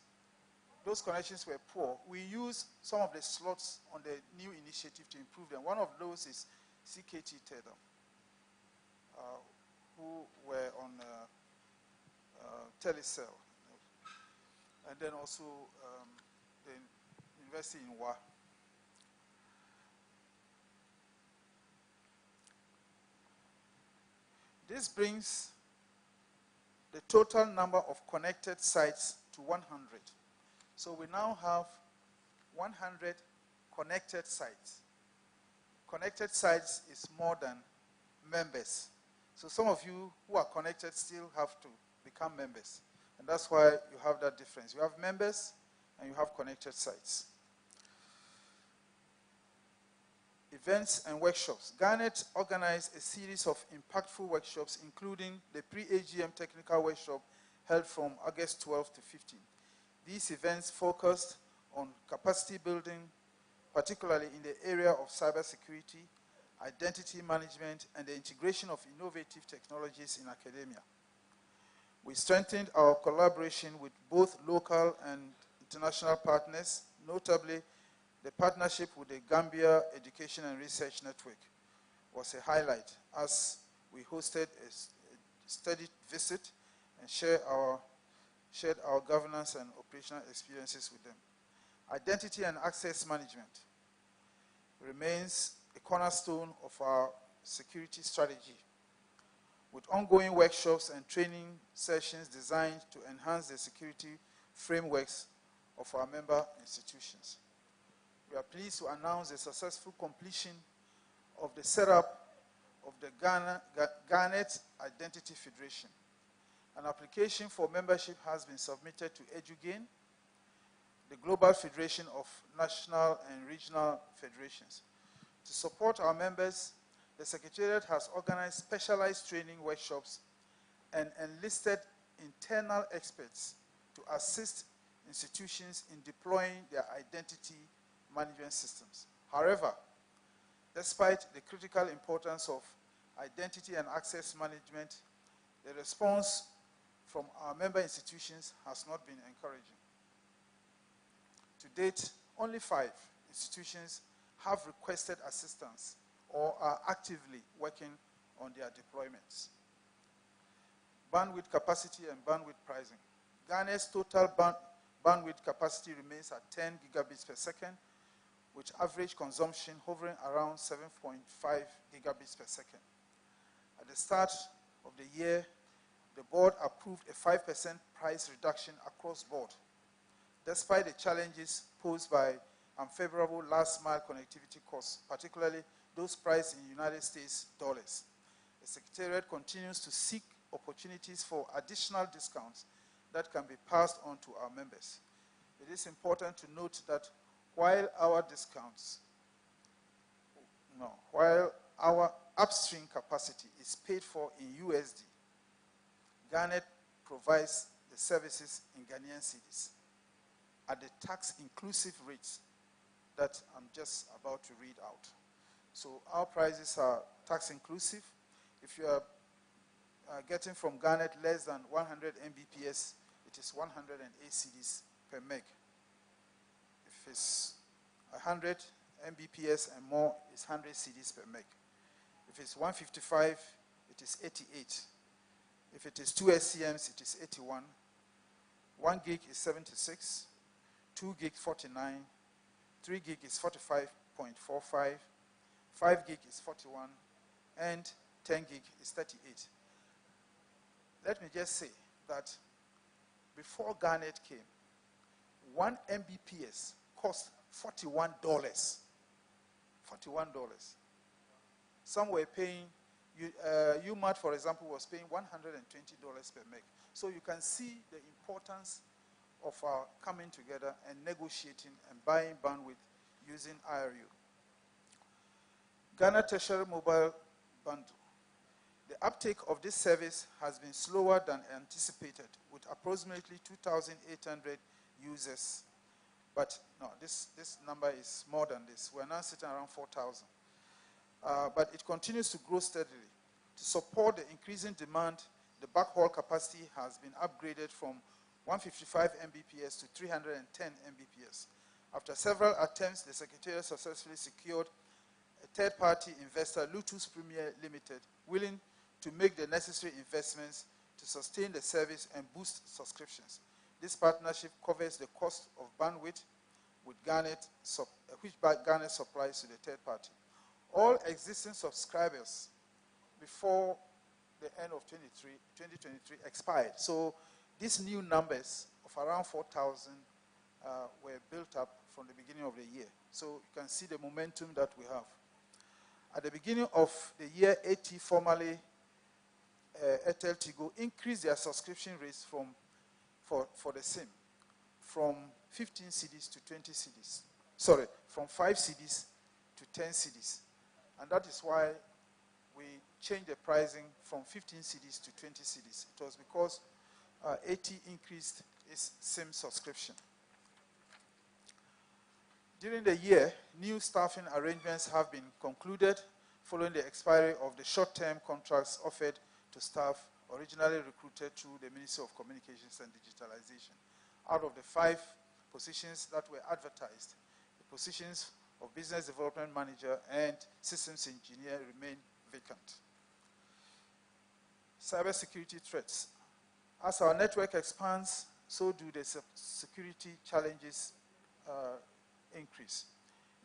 those connections were poor, we used some of the slots on the new initiative to improve them. One of those is CKT Tedam, who were on Telecell, and then also the University in Wa. This brings the total number of connected sites to 100. So we now have 100 connected sites. Connected sites is more than members. So some of you who are connected still have to become members. And that's why you have that difference. You have members and you have connected sites. Events and workshops. Garnet organized a series of impactful workshops, including the pre-AGM technical workshop held from August 12 to 15. These events focused on capacity building, particularly in the area of cybersecurity, identity management, and the integration of innovative technologies in academia. We strengthened our collaboration with both local and international partners, notably the partnership with the Gambia Education and Research Network was a highlight as we hosted a study visit and shared our governance and operational experiences with them. Identity and access management remains a cornerstone of our security strategy, with ongoing workshops and training sessions designed to enhance the security frameworks of our member institutions. We are pleased to announce the successful completion of the setup of the Garnet Identity Federation. An application for membership has been submitted to EduGain, the Global Federation of National and Regional Federations. To support our members, the Secretariat has organized specialized training workshops and enlisted internal experts to assist institutions in deploying their identity management systems. However, despite the critical importance of identity and access management, the response from our member institutions has not been encouraging. To date, only 5 institutions have requested assistance or are actively working on their deployments. Bandwidth capacity and bandwidth pricing. Garnet's total bandwidth capacity remains at 10 gigabits per second, with average consumption hovering around 7.5 gigabits per second. At the start of the year, the board approved a 5% price reduction across board, despite the challenges posed by unfavorable last-mile connectivity costs, particularly those priced in United States dollars. The Secretariat continues to seek opportunities for additional discounts that can be passed on to our members. It is important to note that while our upstream capacity is paid for in USD, Garnet provides the services in Ghanaian cedis at the tax-inclusive rates that I'm just about to read out. So our prices are tax-inclusive. If you are getting from Garnet less than 100 Mbps, it is 108 cedis per meg. If it's 100 Mbps and more, it's 100 cedis per meg. If it's 155, it is 88. If it is 2 SCMs, it is 81. 1 gig is 76. 2 gig 49. 3 gig is 45.45. 5 gig is 41. And 10 gig is 38. Let me just say that before Garnet came, 1 Mbps cost $41. $41. Some were paying, UMAT, for example, was paying $120 per meg. So you can see the importance of our coming together and negotiating and buying bandwidth using IRU. Ghana Tertiary Mobile Bundle. The uptake of this service has been slower than anticipated, with approximately 2,800 users. But no, this number is more than this. We're now sitting around 4,000. But it continues to grow steadily. To support the increasing demand, the backhaul capacity has been upgraded from 155 Mbps to 310 Mbps. After several attempts, the Secretariat successfully secured a third-party investor, Lutus Premier Limited, willing to make the necessary investments to sustain the service and boost subscriptions. This partnership covers the cost of bandwidth with Garnet, which Garnet supplies to the third party. All existing subscribers before the end of 2023 expired. So these new numbers of around 4,000 were built up from the beginning of the year. So you can see the momentum that we have. At the beginning of the year, AT, formerly Airtel Tigo, increased their subscription rates for the SIM from 15 cedis to 20 cedis. Sorry, from 5 cedis to 10 cedis. And that is why we changed the pricing from 15 cedis to 20 cedis. It was because AT increased its SIM subscription. During the year, new staffing arrangements have been concluded following the expiry of the short-term contracts offered to staff originally recruited through the Ministry of Communications and Digitalization. Out of the 5 positions that were advertised, the positions of Business Development Manager and Systems Engineer remain vacant. Cybersecurity threats. As our network expands, so do the security challenges increase.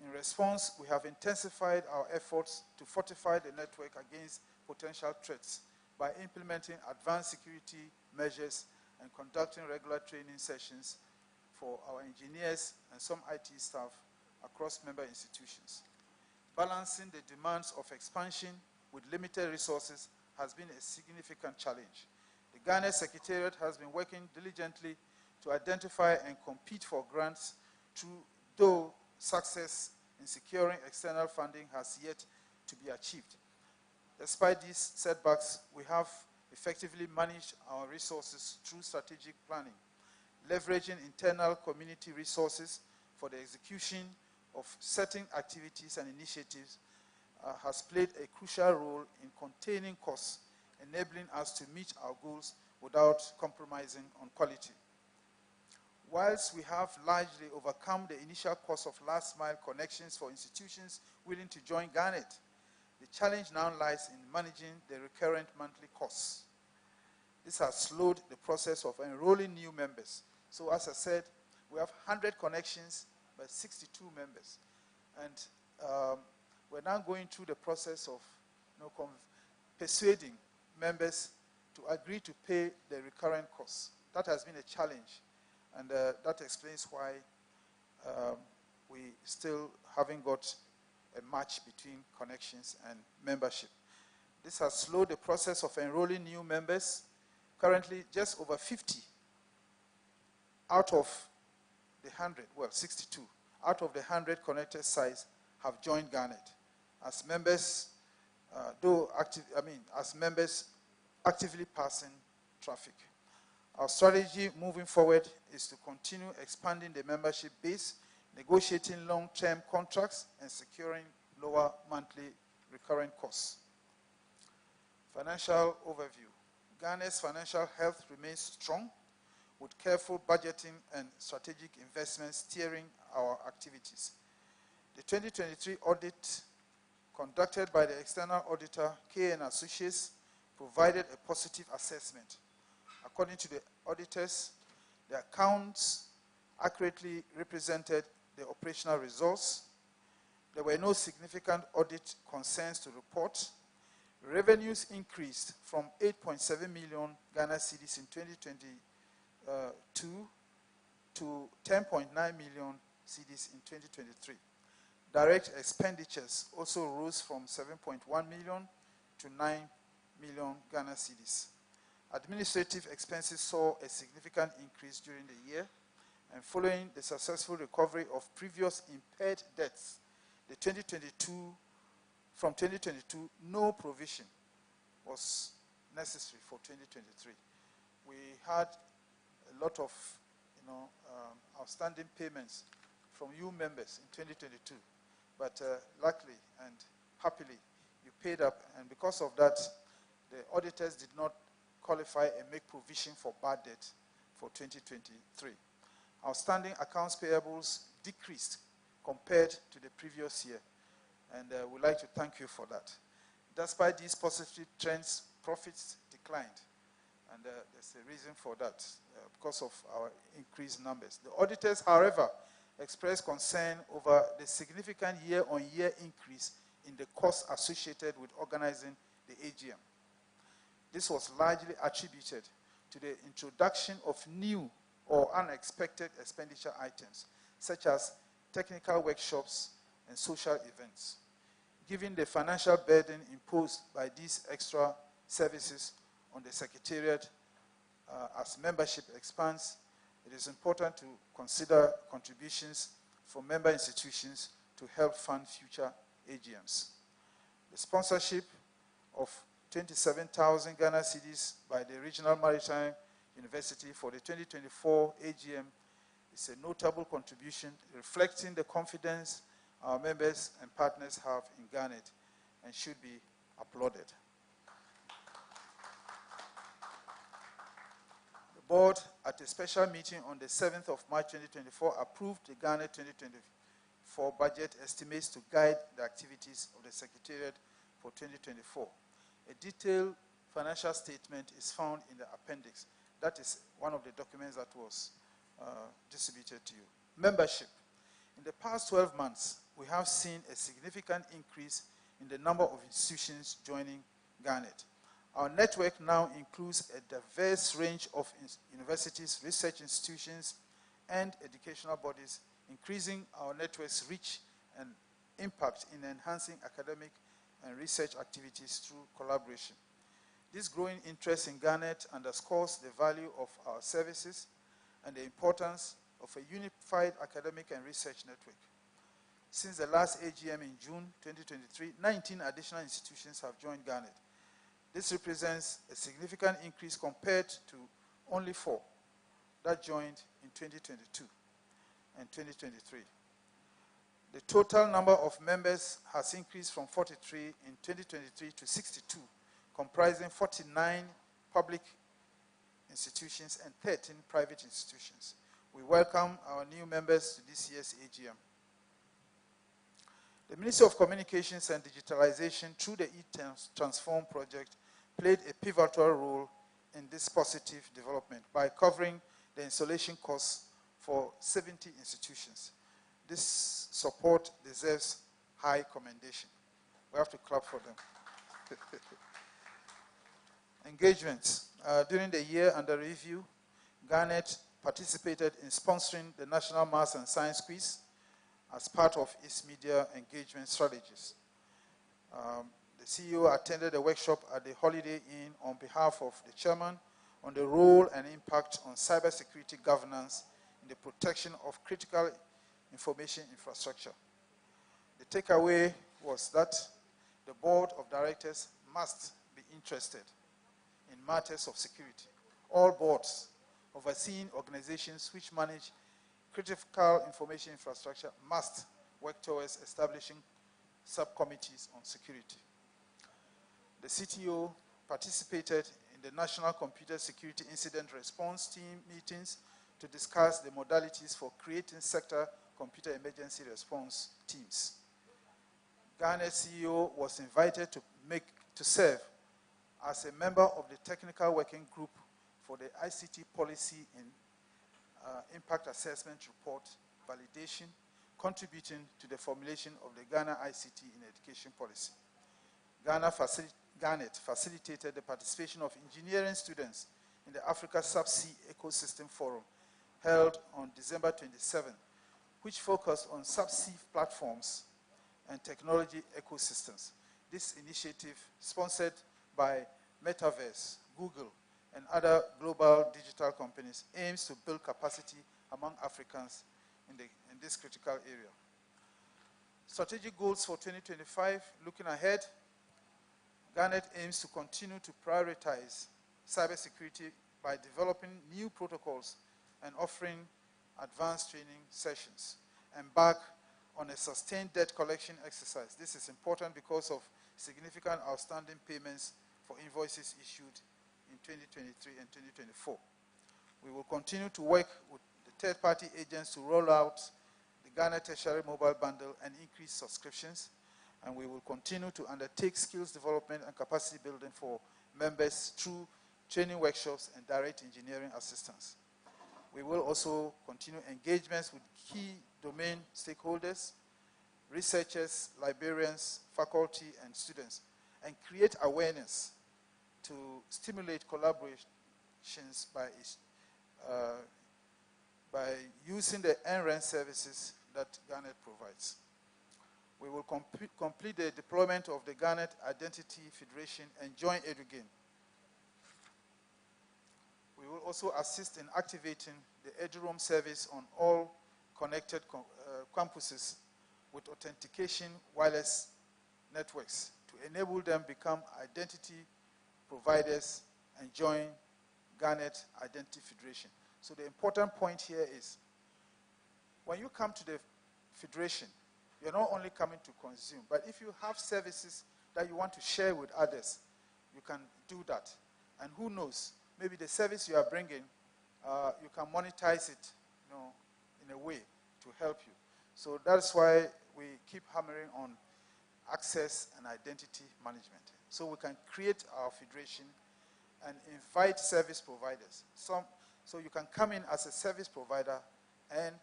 In response, we have intensified our efforts to fortify the network against potential threats by implementing advanced security measures and conducting regular training sessions for our engineers and some IT staff across member institutions. Balancing the demands of expansion with limited resources has been a significant challenge. The Garnet Secretariat has been working diligently to identify and compete for grants, though success in securing external funding has yet to be achieved. Despite these setbacks, we have effectively managed our resources through strategic planning, leveraging internal community resources for the execution of certain activities and initiatives has played a crucial role in containing costs, enabling us to meet our goals without compromising on quality. Whilst we have largely overcome the initial cost of last-mile connections for institutions willing to join Garnet, the challenge now lies in managing the recurrent monthly costs. This has slowed the process of enrolling new members. So as I said, we have 100 connections, but 62 members. And we're now going through the process of persuading members to agree to pay the recurrent costs. That has been a challenge, and that explains why we still haven't got a match between connections and membership. This has slowed the process of enrolling new members. Currently, just over 50 out of the 100, well, 62, out of the 100 connected sites have joined Garnet as members, as members actively passing traffic. Our strategy moving forward is to continue expanding the membership base, negotiating long-term contracts, and securing lower monthly recurring costs. Financial overview. Garnet's financial health remains strong, with careful budgeting and strategic investments steering our activities. The 2023 audit conducted by the external auditor, K & Associates, provided a positive assessment. According to the auditors, the accounts accurately represented the operational results. There were no significant audit concerns to report. Revenues increased from 8.7 million Ghana cedis in 2022 to 10.9 million cedis in 2023. Direct expenditures also rose from 7.1 million to 9 million Ghana cedis. Administrative expenses saw a significant increase during the year, and following the successful recovery of previous impaired debts, from 2022, no provision was necessary for 2023. We had a lot of outstanding payments from you members in 2022, but luckily and happily, you paid up, and because of that, the auditors did not qualify and make provision for bad debt for 2023. Outstanding accounts payables decreased compared to the previous year, and we'd like to thank you for that. Despite these positive trends, profits declined, and there's a reason for that, because of our increased numbers. The auditors, however, expressed concern over the significant year-on-year increase in the costs associated with organizing the AGM. This was largely attributed to the introduction of new or unexpected expenditure items, such as technical workshops and social events. Given the financial burden imposed by these extra services on the Secretariat as membership expands, it is important to consider contributions from member institutions to help fund future AGMs. The sponsorship of 27,000 Ghana cedis by the Regional Maritime University for the 2024 AGM is a notable contribution reflecting the confidence our members and partners have in Garnet and should be applauded. The board, at a special meeting on the 7th of March 2024, approved the Garnet 2024 budget estimates to guide the activities of the Secretariat for 2024. A detailed financial statement is found in the appendix. That is one of the documents that was distributed to you. Membership. In the past 12 months, we have seen a significant increase in the number of institutions joining Garnet. Our network now includes a diverse range of universities, research institutions, and educational bodies, increasing our network's reach and impact in enhancing academic and research activities through collaboration. This growing interest in Garnet underscores the value of our services and the importance of a unified academic and research network. Since the last AGM in June 2023, 19 additional institutions have joined Garnet. This represents a significant increase compared to only 4 that joined in 2022 and 2023. The total number of members has increased from 43 in 2023 to 62, comprising 49 public institutions and 13 private institutions. We welcome our new members to this year's AGM. The Ministry of Communications and Digitalization, through the e-Transform project, played a pivotal role in this positive development by covering the installation costs for 70 institutions. This support deserves high commendation. We have to clap for them. Engagements. During the year under review, Garnet participated in sponsoring the National Maths and Science Quiz as part of its media engagement strategies. The CEO attended a workshop at the Holiday Inn on behalf of the chairman on the role and impact on cybersecurity governance in the protection of critical information infrastructure. The takeaway was that the board of directors must be interested in matters of security. All boards overseeing organizations which manage critical information infrastructure must work towards establishing subcommittees on security. The CTO participated in the National Computer Security Incident Response Team meetings to discuss the modalities for creating sector computer emergency response teams. Garnet CEO was invited to serve as a member of the technical working group for the ICT policy and impact assessment report validation, contributing to the formulation of the Ghana ICT in education policy. Garnet facilitated the participation of engineering students in the Africa Subsea Ecosystem Forum held on December 27, which focused on subsea platforms and technology ecosystems. This initiative, sponsored by Metaverse, Google, and other global digital companies, aims to build capacity among Africans in this critical area. Strategic goals for 2025, looking ahead, Garnet aims to continue to prioritize cybersecurity by developing new protocols and offering advanced training sessions. Embark on a sustained debt collection exercise. This is important because of significant outstanding payments for invoices issued in 2023 and 2024. We will continue to work with the third-party agents to roll out the Garnet Tertiary Mobile Bundle and increase subscriptions, and we will continue to undertake skills development and capacity building for members through training workshops and direct engineering assistance. We will also continue engagements with key domain stakeholders, researchers, librarians, faculty, and students, and create awareness to stimulate collaborations by using the NREN services that Garnet provides. We will complete the deployment of the Garnet Identity Federation and join EduGain. We will also assist in activating the EduRoam service on all connected campuses with authentication wireless networks to enable them become identity providers and join Garnet Identity Federation. So the important point here is, when you come to the Federation, you're not only coming to consume, but if you have services that you want to share with others, you can do that. And who knows, maybe the service you are bringing, you can monetize it, in a way to help you. So that's why we keep hammering on access and identity management. So we can create our federation and invite service providers. So you can come in as a service provider and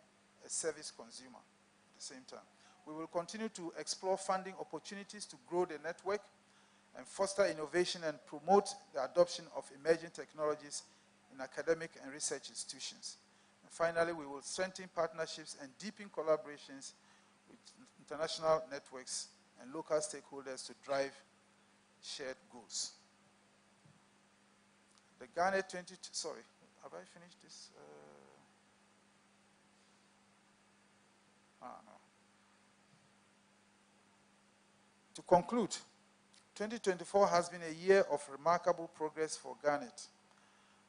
a service consumer at the same time. We will continue to explore funding opportunities to grow the network and foster innovation and promote the adoption of emerging technologies in academic and research institutions. And finally, we will strengthen partnerships and deepen collaborations with international networks and local stakeholders to drive shared goals. The Garnet have I finished this? To conclude, 2024 has been a year of remarkable progress for Garnet.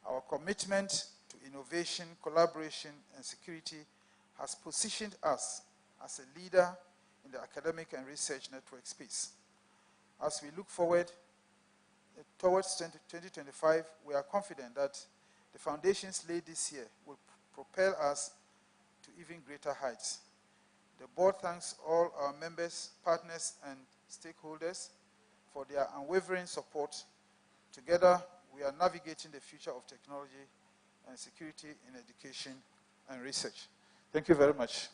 Our commitment to innovation, collaboration, and security has positioned us as a leader in the academic and research network space. As we look forward towards 2025, we are confident that the foundations laid this year will propel us to even greater heights. The board thanks all our members, partners, and stakeholders for their unwavering support. Together, we are navigating the future of technology and security in education and research. Thank you very much.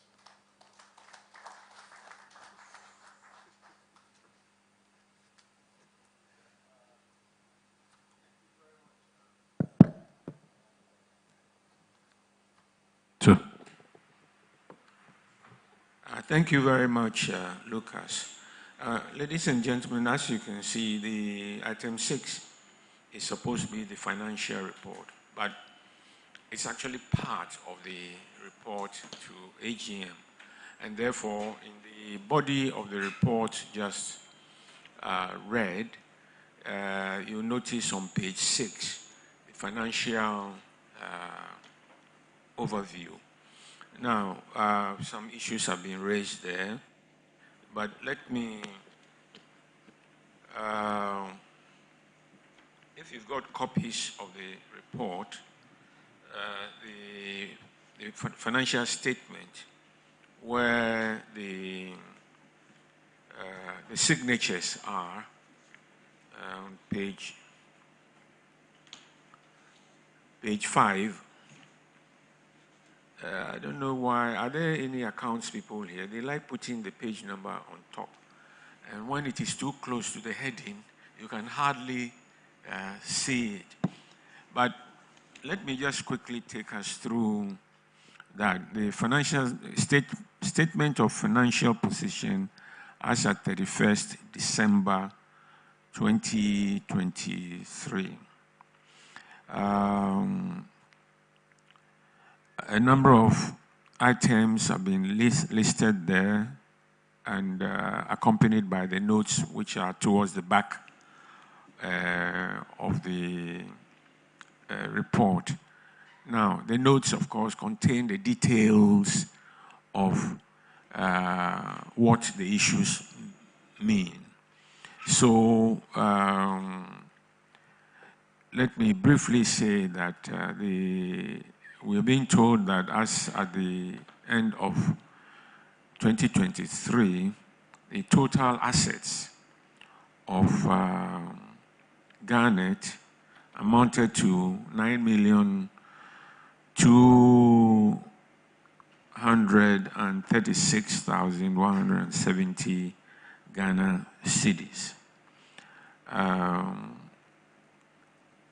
Thank you very much, Lucas. Ladies and gentlemen, as you can see, the item 6 is supposed to be the financial report, but it's actually part of the report to AGM. And therefore, in the body of the report just read, you'll notice on page 6, the financial overview. Now, some issues have been raised there, but let me, if you've got copies of the report, the financial statement where the signatures are on page 5. I don't know why. Are there any accounts people here? They like putting the page number on top. And when it is too close to the heading, you can hardly see it. But let me just quickly take us through that. The financial statement of financial position as at 31st December 2023. A number of items have been listed there and accompanied by the notes which are towards the back of the report. Now, the notes, of course, contain the details of what the issues mean. So, let me briefly say that we're being told that as at the end of 2023, the total assets of Garnet amounted to 9,236,170 Ghana cedis.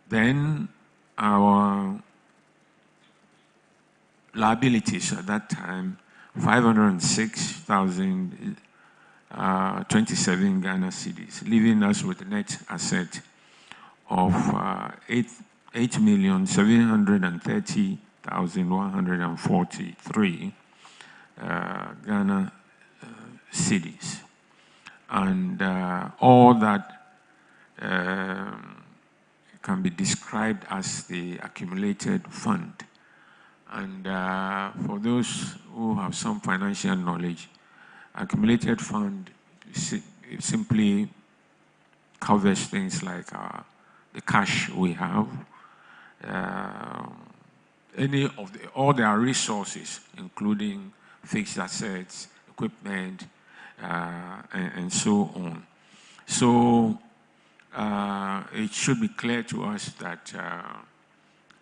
Then our liabilities at that time, 506,027 Ghana cedis, leaving us with a net asset of 8,730,143 Ghana cedis. And all that can be described as the accumulated fund. And for those who have some financial knowledge, accumulated fund simply covers things like the cash we have, all their resources, including fixed assets, equipment, and so on. So it should be clear to us that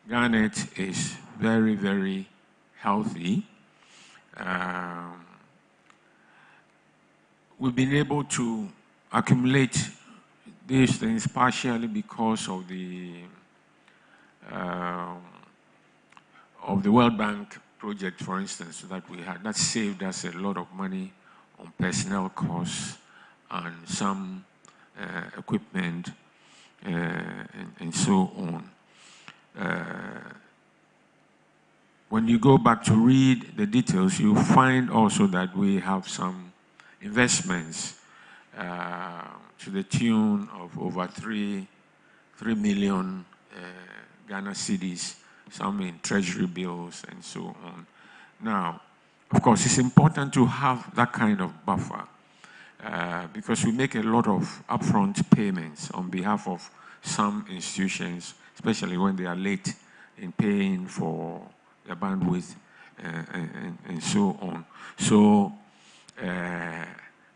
Garnet is very, very healthy. We've been able to accumulate these things partially because of the World Bank project, for instance, that we had. That saved us a lot of money on personnel costs and some equipment and so on. When you go back to read the details, you find also that we have some investments to the tune of over 3 million Ghana cedis, some in treasury bills and so on. Now, of course, it's important to have that kind of buffer because we make a lot of upfront payments on behalf of some institutions, especially when they are late in paying for the bandwidth and so on. So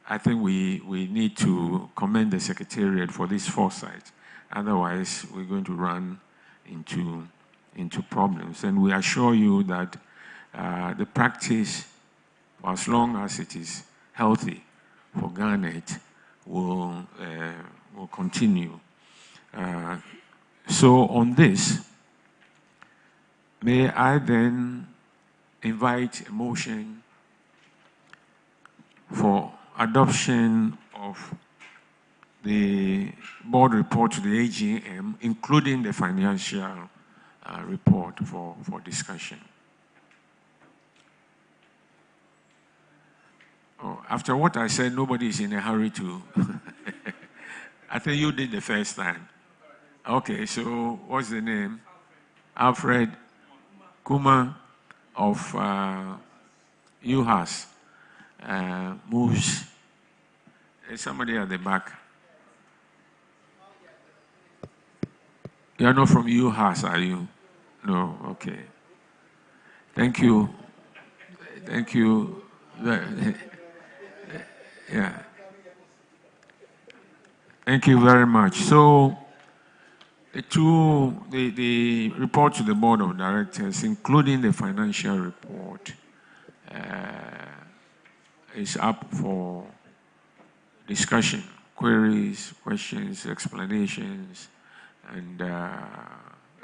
I think we need to commend the Secretariat for this foresight. Otherwise, we're going to run into problems. And we assure you that the practice, for as long as it is healthy for Garnet, will continue. So on this, may I then invite a motion for adoption of the board report to the AGM, including the financial report for discussion. Oh, after what I said, nobody is in a hurry to. I think you did the first time. Okay, so what's the name? Alfred Kuma of UHAS moves. Is somebody at the back? You're not from UHAS, are you? No, okay. Thank you. Thank you. Yeah. Thank you very much. So, the report to the Board of Directors, including the financial report, is up for discussion, queries, questions, explanations, and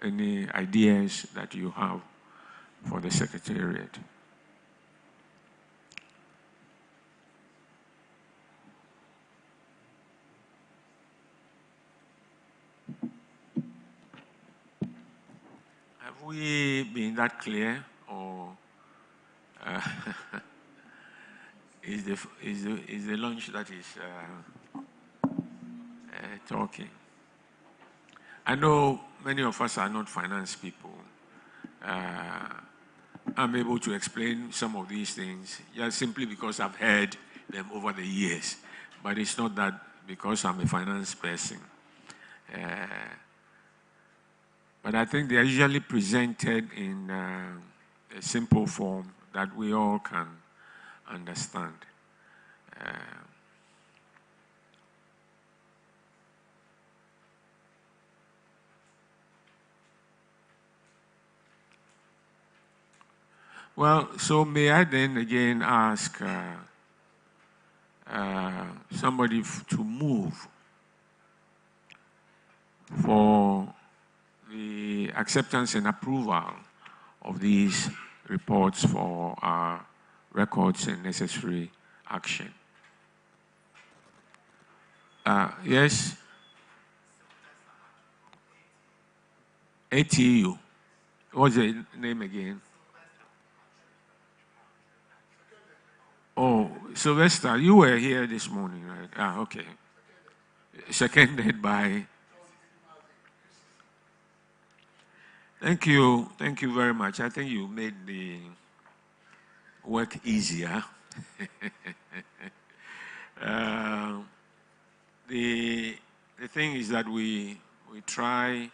any ideas that you have for the Secretariat. Have we been that clear, or is the lunch that is talking? I know many of us are not finance people. I'm able to explain some of these things just simply because I've heard them over the years. But it's not that because I'm a finance person. But I think they are usually presented in a simple form that we all can understand. Well, so may I then again ask somebody to move for the acceptance and approval of these reports for our records and necessary action. Yes? ATU. What's the name again? Oh, Sylvester, you were here this morning, right? Ah, okay. Seconded by... Thank you very much. I think you made the work easier. The thing is that we try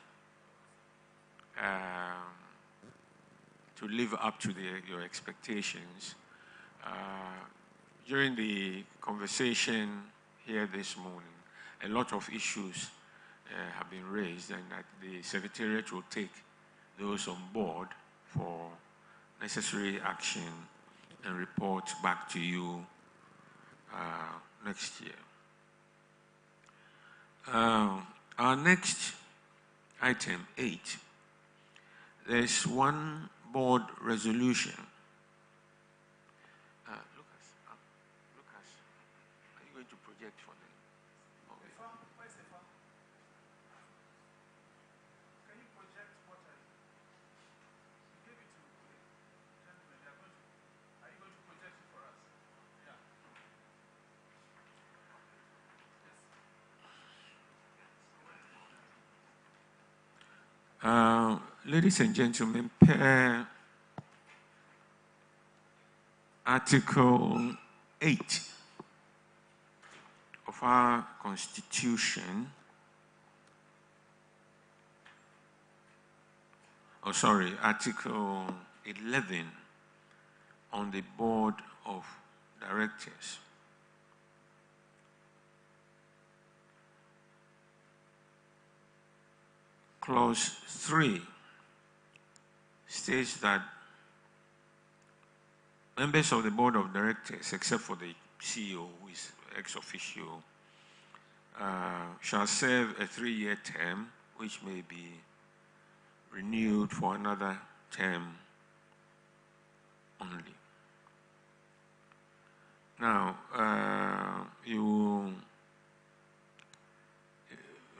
to live up to your expectations. During the conversation here this morning, a lot of issues have been raised, and that the Secretariat will take those on board for necessary action and report back to you next year. Our next item 8, there's one board resolution. Lucas, are you going to project for them? Okay. Where's the phone? Can you project what I give it to the gentlemen? Are you going to project it for us? Yeah. Ladies and gentlemen, per Article 8 of our Constitution, Article 11 on the Board of Directors. Clause 3 states that members of the Board of Directors, except for the CEO, who is ex officio, shall serve a 3-year term, which may be renewed for another term only. Now, you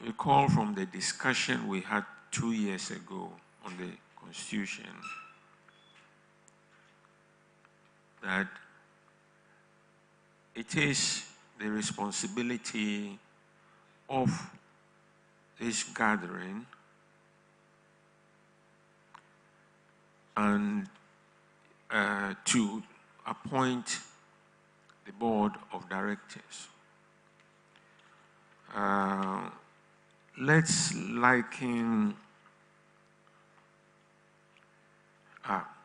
recall from the discussion we had 2 years ago on the Constitution that it is the responsibility of this gathering and to appoint the Board of Directors. Let's liken,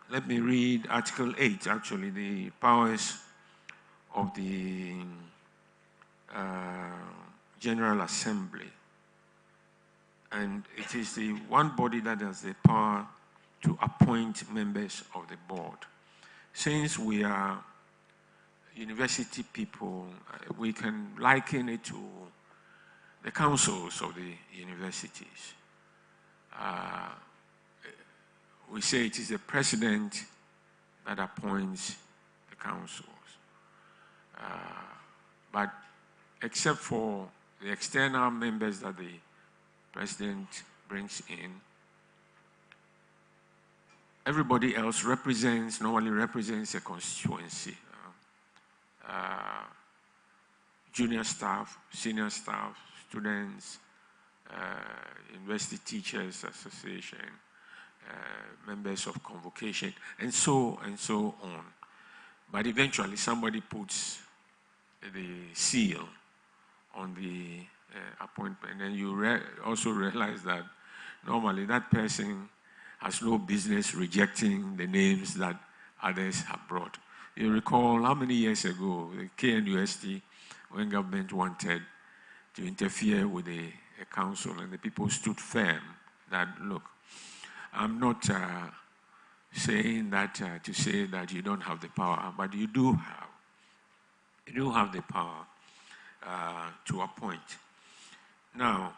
let me read Article 8, actually, the powers of the General Assembly. And it is the one body that has the power to appoint members of the board. Since we are university people, we can liken it to the councils of the universities. We say it is the president that appoints the councils. But except for the external members that the president brings in, everybody else normally represents a constituency. Junior staff, senior staff, students, University Teachers Association, members of convocation, and so on. But eventually somebody puts the seal on the appointment, and you also realize that normally that person has no business rejecting the names that others have brought. You recall how many years ago, the KNUST, when government wanted to interfere with a council, and the people stood firm that, look, I'm not saying that to say that you don't have the power, but you do have the power to appoint. Now,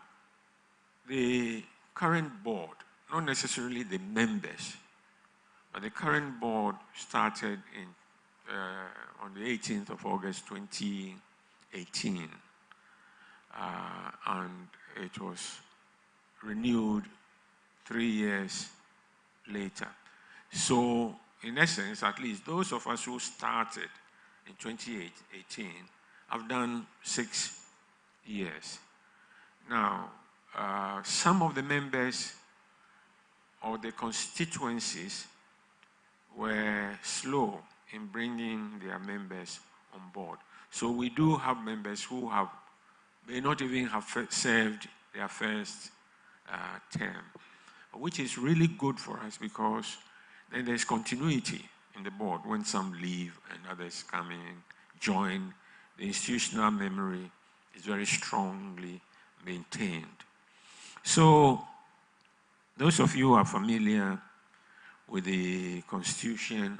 the current board, not necessarily the members, but the current board started on the 18th of August 2018, and it was renewed 3 years later. So, in essence, at least those of us who started in 2018 have done 6 years. Now, some of the members of the constituencies were slow in bringing their members on board. So we do have members who may not even have served their first term, which is really good for us because then there's continuity in the board. When some leave and others come in, join, the institutional memory is very strongly maintained. So those of you who are familiar with the Constitution,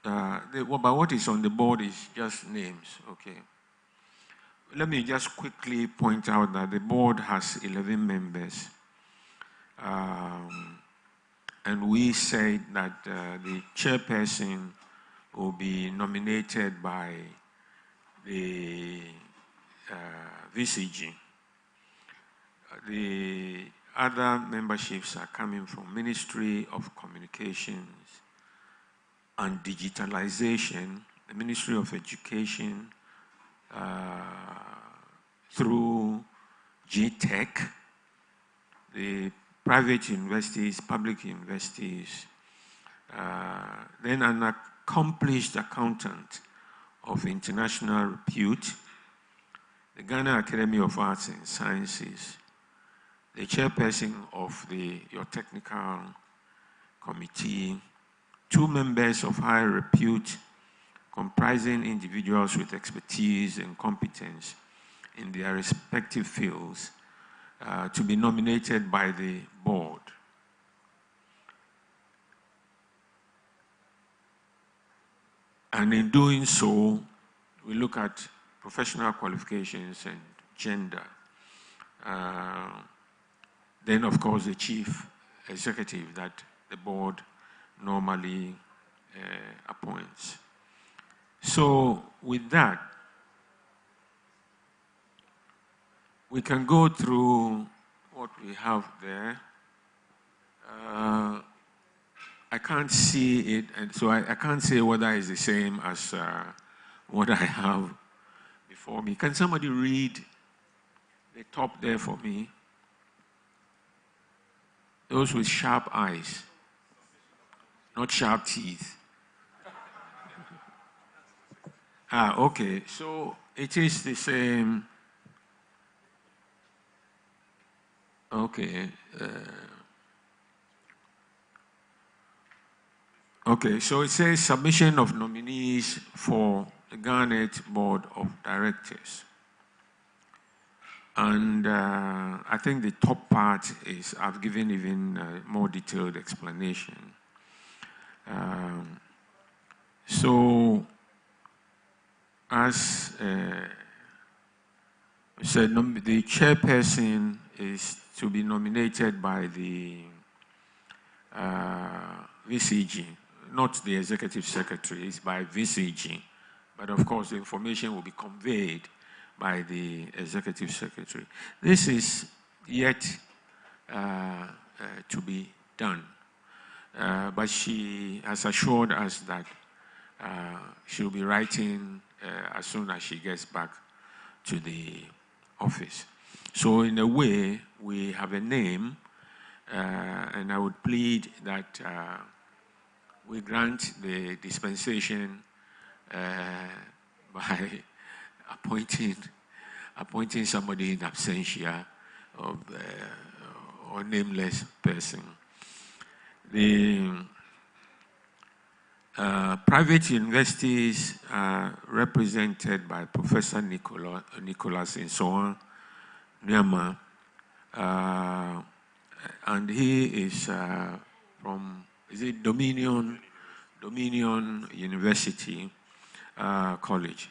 but what is on the board is just names, okay. Let me just quickly point out that the board has 11 members. And we said that the chairperson will be nominated by the VCG. The other memberships are coming from Ministry of Communications and Digitalization, the Ministry of Education, through GTech, the private universities, public universities, then an accomplished accountant of international repute, the Ghana Academy of Arts and Sciences, the chairperson of your technical committee, 2 members of high repute comprising individuals with expertise and competence in their respective fields to be nominated by the board. And in doing so, we look at professional qualifications and gender. Then, of course, the chief executive that the board normally appoints. So, with that, we can go through what we have there. I can't see it, and so I can't say whether it's the same as what I have before me. Can somebody read the top there for me? Those with sharp eyes, not sharp teeth. Okay, so it is the same. Okay. Okay, so it says submission of nominees for the Garnet Board of Directors. And I think the top part is, I've given even more detailed explanation. So, as said, the chairperson is to be nominated by the VCG, not the executive secretary, it's by VCG. But of course, the information will be conveyed by the executive secretary. This is yet to be done. But she has assured us that she'll be writing as soon as she gets back to the office. So in a way, we have a name, and I would plead that we grant the dispensation by appointing somebody in absentia or nameless person. The private universities are represented by Professor Nicholas Insoa Nyama, and he is from, is it Dominion University College,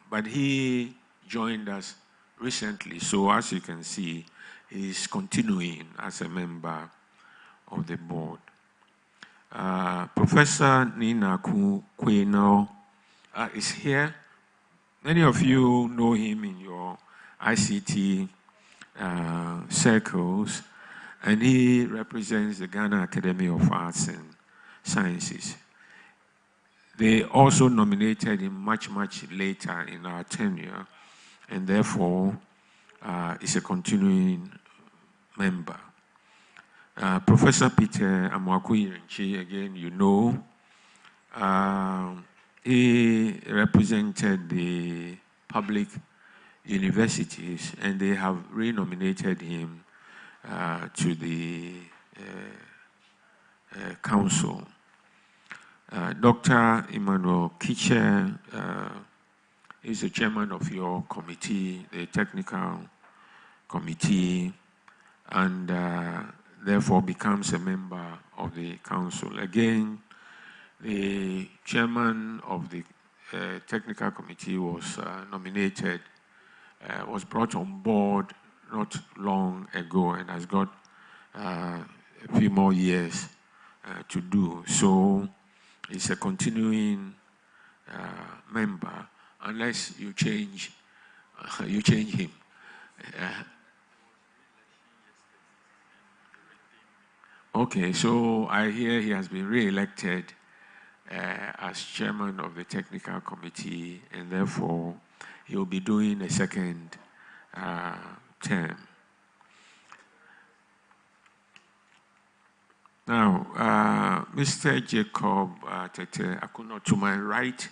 but he joined us recently, so as you can see, he's continuing as a member of the board. Professor Nina Kweno is here. Many of you know him in your ICT circles, and he represents the Ghana Academy of Arts and Sciences. They also nominated him much later in our tenure, and therefore is a continuing member. Professor Peter Amwaku-Yirinchi, again, you know, he represented the public universities, and they have renominated him to the council. Dr. Emmanuel Kiche is the chairman of your committee, the technical committee, and therefore becomes a member of the council. Again, the chairman of the technical committee was nominated, was brought on board not long ago and has got a few more years to do. So it's a continuing member unless you change him. Okay, so I hear he has been re-elected as chairman of the technical committee, and therefore he will be doing a second term. Now, Mr. Jacob Tete Akuno, to my right,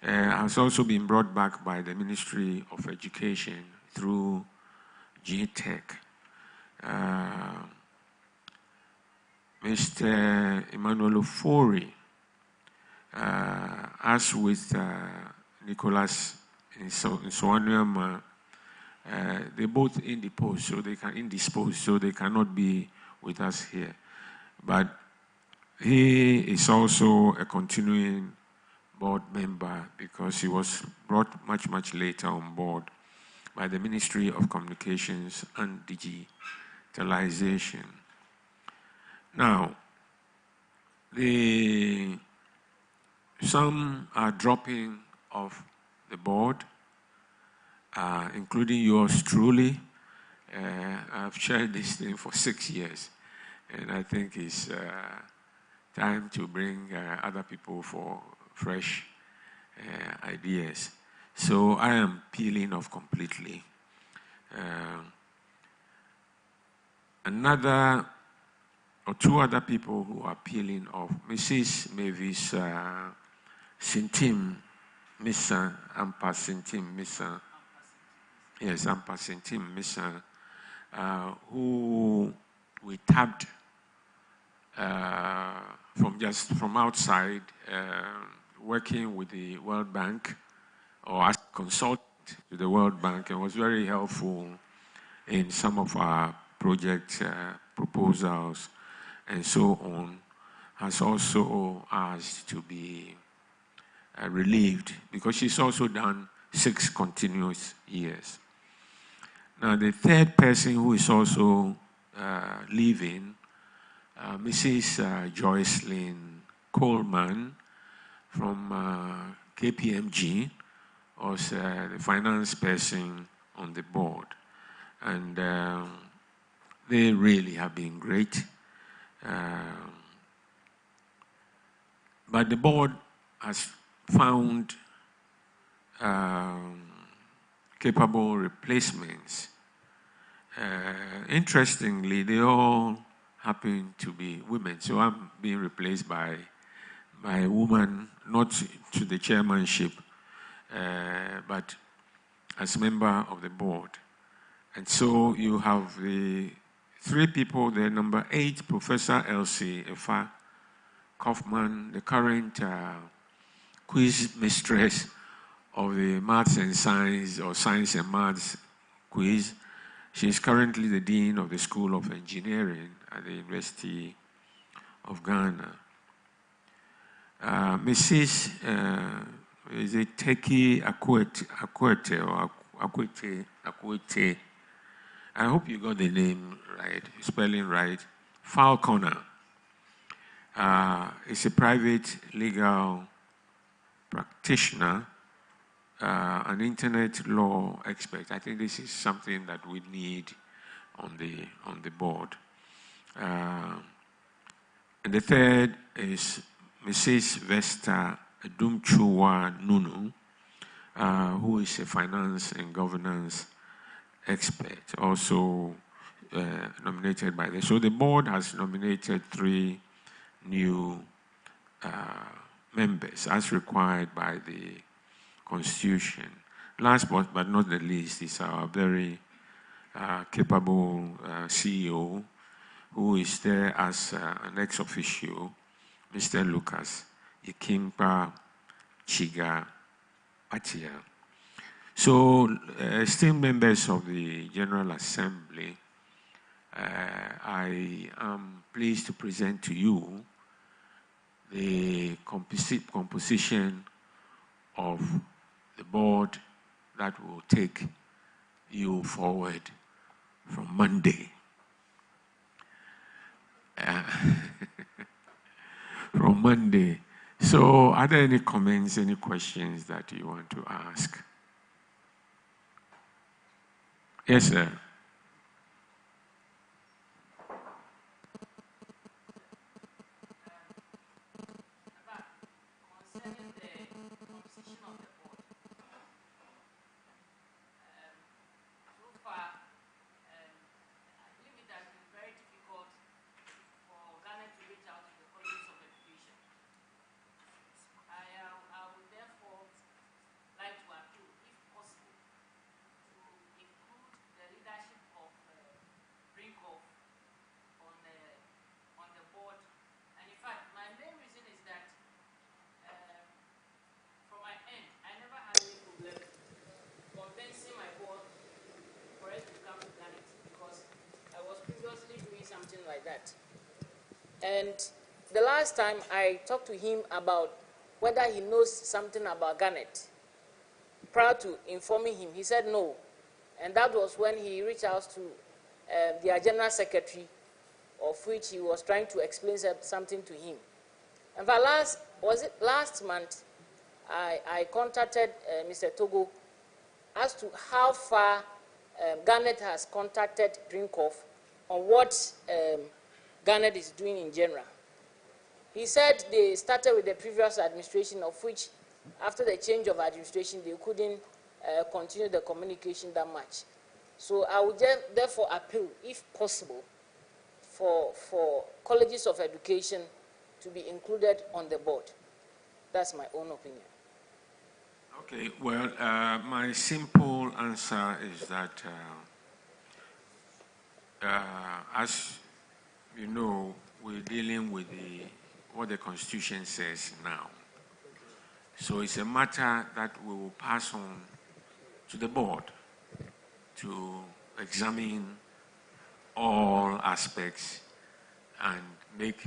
has also been brought back by the Ministry of Education through GTech. Mr. Emmanuel Ofori, as with Nicholas Nswanyama, they both indisposed, so they cannot be with us here. But he is also a continuing board member because he was brought much later on board by the Ministry of Communications and Digitalization. Now, some are dropping off the board, including yours truly. I've chaired this thing for 6 years, and I think it's time to bring other people for fresh ideas. So I am peeling off completely. Another or two other people who are peeling off, Mrs. Mavis Sintim Missa, Ampa Sintim Missa, yes, Ampa Sintim Missa, who we tapped from outside, working with the World Bank, or as a consultant to the World Bank, and was very helpful in some of our project proposals and so on, has also asked to be relieved because she's also done 6 continuous years. Now, the third person who is also leaving, Mrs. Joycelyn Coleman from KPMG, was the finance person on the board. And they really have been great. But the board has found capable replacements. Interestingly, they all happen to be women. So I'm being replaced by a woman, not to the chairmanship, but as member of the board. And so you have the 3 people there. Number 8, Professor Elsie Efa Kaufman, the current quiz mistress of the Maths and Science, or Science and Maths quiz. She's currently the Dean of the School of Engineering at the University of Ghana. Mrs. Is it Teki Akwete? I hope you got the name right, spelling right. Falconer is a private legal practitioner, an internet law expert. I think this is something that we need on the board. And the third is Mrs. Vesta Dumchuwa Nunu, who is a finance and governance expert, also nominated by so the board has nominated 3 new members as required by the Constitution. Last but not the least is our very capable CEO, who is there as an ex officio, Mr. Lucas Ikimpa Chiga Atia. So, esteemed members of the General Assembly, I am pleased to present to you the composition of the board that will take you forward from Monday. From Monday. So, are there any comments, any questions that you want to ask? Yes, sir. something like that. And the last time I talked to him about whether he knows something about Garnet, prior to informing him, he said no. And that was when he reached out to their general secretary, of which he was trying to explain something to him. And for last month, I contacted Mr. Togo as to how far Garnet has contacted Drinkov on what Garnet is doing in general. He said they started with the previous administration, of which after the change of administration, they couldn't continue the communication that much. So I would therefore appeal, if possible, for colleges of education to be included on the board. That's my own opinion. Okay, well, my simple answer is that, as you know, we're dealing with what the Constitution says now. So it's a matter that we will pass on to the board to examine all aspects and make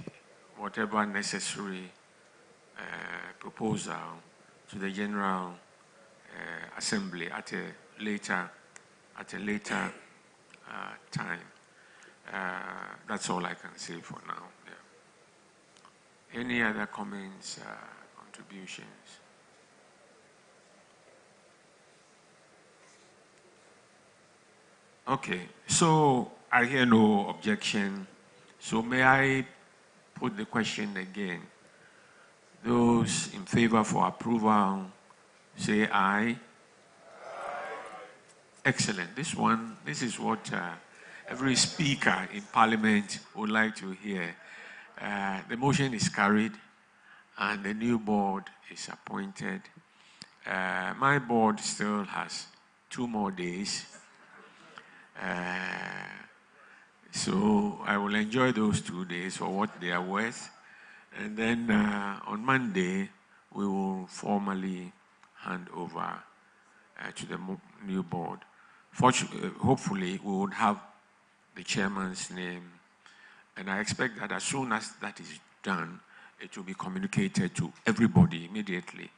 whatever necessary proposal to the General Assembly at a later time. That's all I can say for now. Yeah. Any other comments, contributions? Okay, so I hear no objection. So may I put the question again? Those in favor for approval, say aye. Excellent. This is what every speaker in Parliament would like to hear. The motion is carried and the new board is appointed. My board still has 2 more days. So I will enjoy those 2 days for what they are worth. And then on Monday, we will formally hand over to the new board. Hopefully, we would have the chairman's name. And I expect that as soon as that is done, it will be communicated to everybody immediately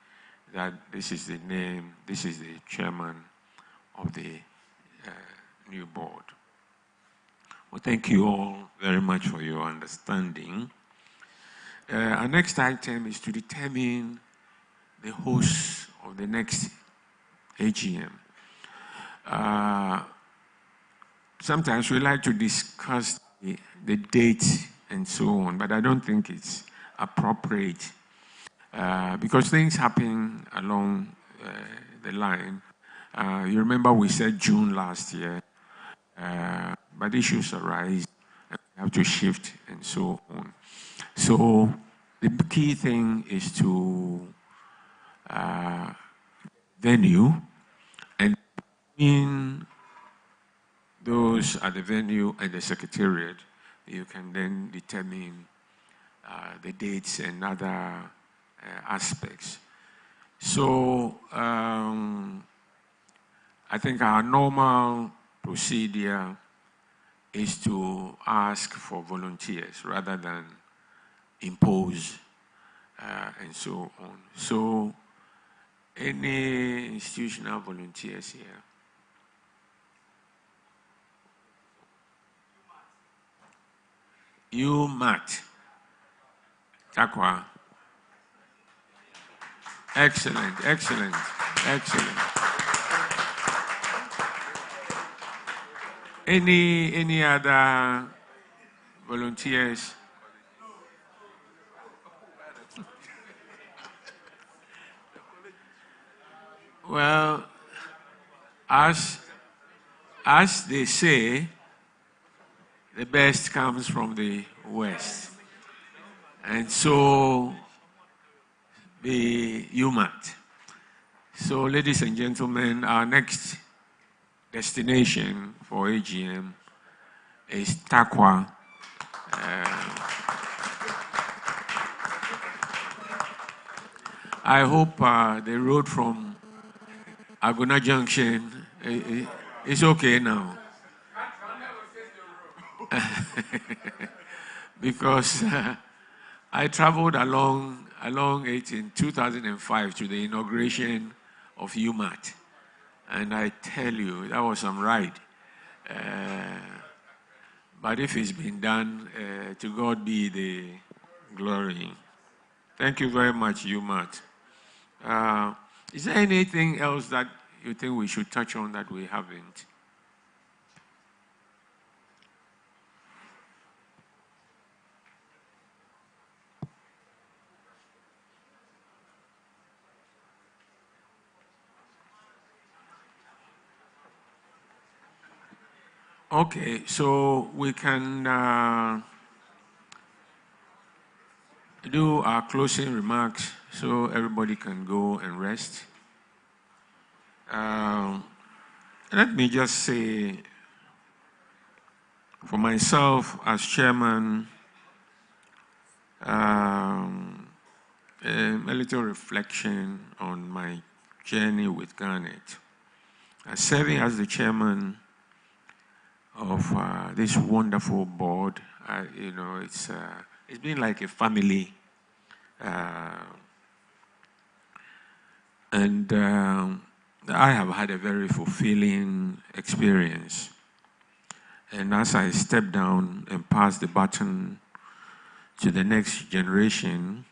that this is the name, this is the chairman of the new board. Well, thank you all very much for your understanding. Our next item is to determine the host of the next AGM. Sometimes we like to discuss the date and so on, but I don't think it's appropriate because things happen along the line. You remember we said June last year, but issues arise and we have to shift and so on. So the key thing is to venue, and in those at the venue and the secretariat, you can then determine the dates and other aspects. So I think our normal procedure is to ask for volunteers rather than impose and so on. So any institutional volunteers here? You, Matt. Takwa. Excellent, excellent, excellent. Any other volunteers? Well, as they say, the best comes from the West. And so, the UMAT. So, ladies and gentlemen, our next destination for AGM is Takwa. I hope the road from Agona Junction is okay now. because I traveled along it in 2005 to the inauguration of UMAT. And I tell you, that was some ride. But if it's been done, to God be the glory. Thank you very much, UMAT. Is there anything else that you think we should touch on that we haven't? Okay, so we can do our closing remarks so everybody can go and rest. Let me just say, for myself as chairman, a little reflection on my journey with Garnet. Serving as the chairman of this wonderful board, you know, it's been like a family, and I have had a very fulfilling experience. And as I step down and pass the baton to the next generation,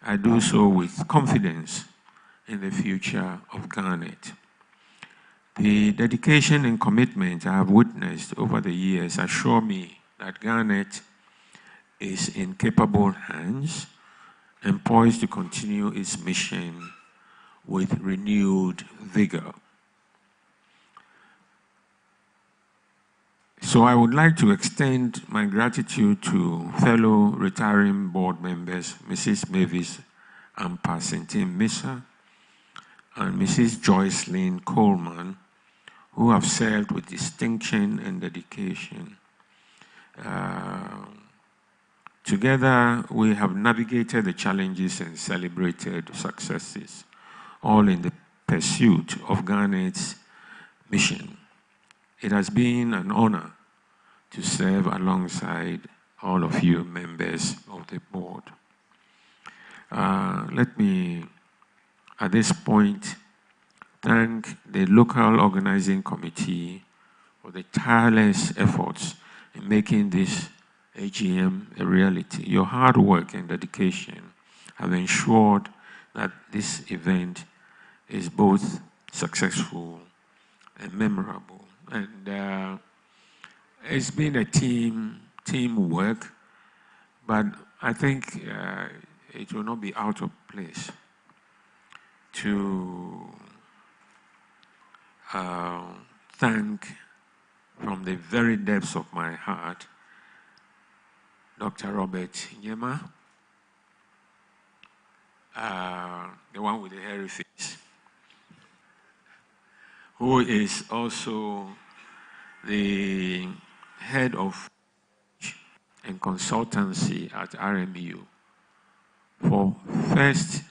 I do so with confidence in the future of Garnet. The dedication and commitment I have witnessed over the years assure me that Garnet is in capable hands and poised to continue its mission with renewed vigor. So I would like to extend my gratitude to fellow retiring board members, Mrs. Mavis Ampasentin Missa and Mrs. Joycelyn Coleman, who have served with distinction and dedication. Together, we have navigated the challenges and celebrated successes, all in the pursuit of Garnet's mission. It has been an honor to serve alongside all of you members of the board. Let me, at this point, thank the local organizing committee for the tireless efforts in making this AGM a reality. Your hard work and dedication have ensured that this event is both successful and memorable. And it's been a teamwork, but I think it will not be out of place to thank from the very depths of my heart Dr. Robert Nyema, the one with the hairy face, who is also the head of and consultancy at RMU. For first,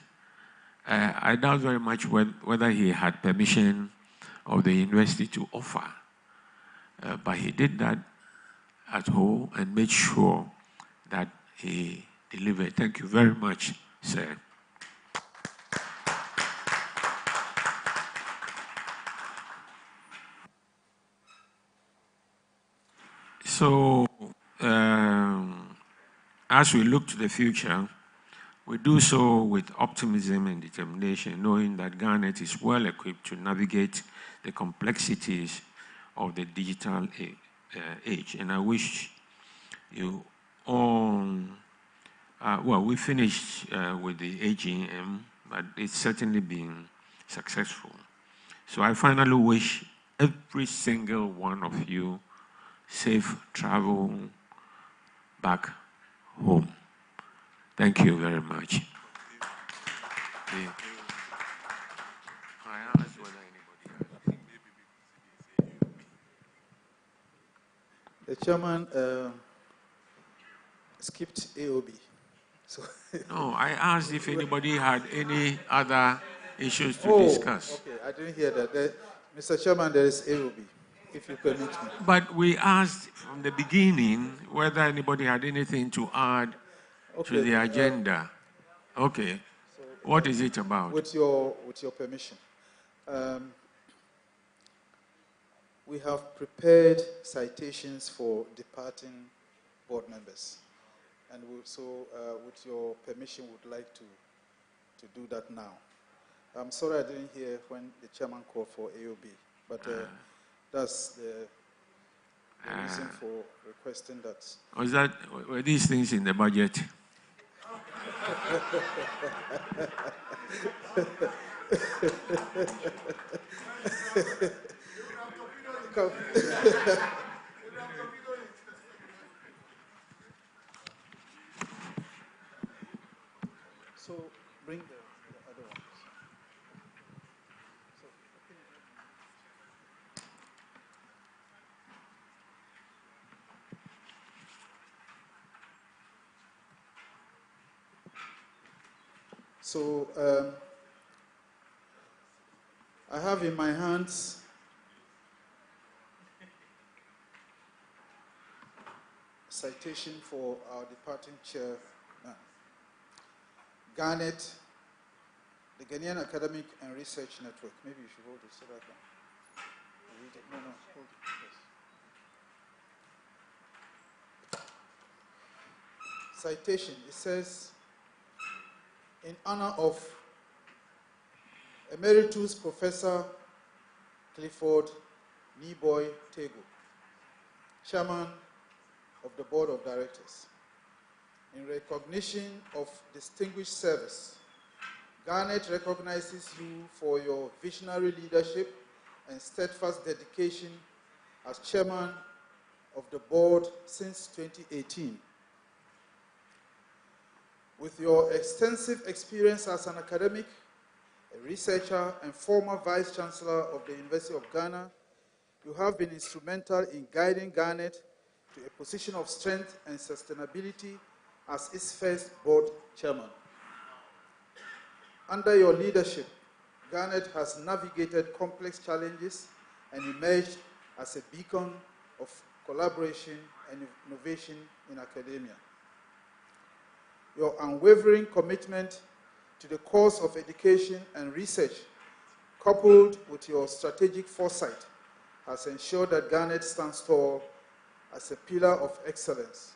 I doubt very much whether he had permission of the university to offer, but he did that at home and made sure that he delivered. Thank you very much, sir. So, as we look to the future, we do so with optimism and determination, knowing that Garnet is well equipped to navigate the complexities of the digital age. And I wish you all, well, we finished with the AGM, but it's certainly been successful. So I finally wish every single one of you safe travel back home. Thank you very much. The chairman skipped AOB. So no, I asked if anybody had any other issues to discuss. Okay, I didn't hear that. Mr. Chairman, there is AOB. if you permit me. But we asked from the beginning whether anybody had anything to add to the agenda. Okay. So, what is it about? With your permission. We have prepared citations for departing board members. And with your permission, would like to do that now. I'm sorry I didn't hear when the chairman called for AOB, but that's the reason for requesting that. Were these things in the budget? Come. So bring the other ones. So I have in my hands citation for our departing chair, Garnet, the Ghanaian Academic and Research Network. Maybe you should hold it so that I can read it. No, hold it. Yes. Citation. It says, in honor of Emeritus Professor Clifford Niboy Tego, Chairman of the Board of Directors, in recognition of distinguished service, Garnet recognizes you for your visionary leadership and steadfast dedication as Chairman of the Board since 2018. With your extensive experience as an academic, a researcher, and former Vice Chancellor of the University of Ghana, you have been instrumental in guiding Garnet to a position of strength and sustainability as its first board chairman. Under your leadership, Garnet has navigated complex challenges and emerged as a beacon of collaboration and innovation in academia. Your unwavering commitment to the cause of education and research, coupled with your strategic foresight, has ensured that Garnet stands tall as a pillar of excellence.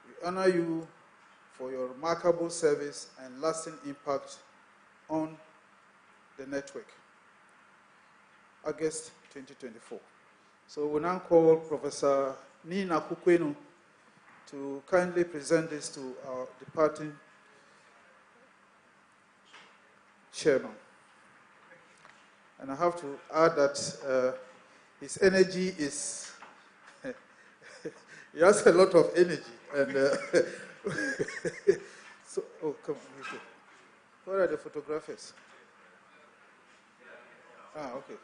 We honor you for your remarkable service and lasting impact on the network. August 2024. So we now call Professor Nina Kukwenu to kindly present this to our departing chairman. And I have to add that his energy is, he has a lot of energy. And so, oh, come on. Where are the photographers? Ah, okay.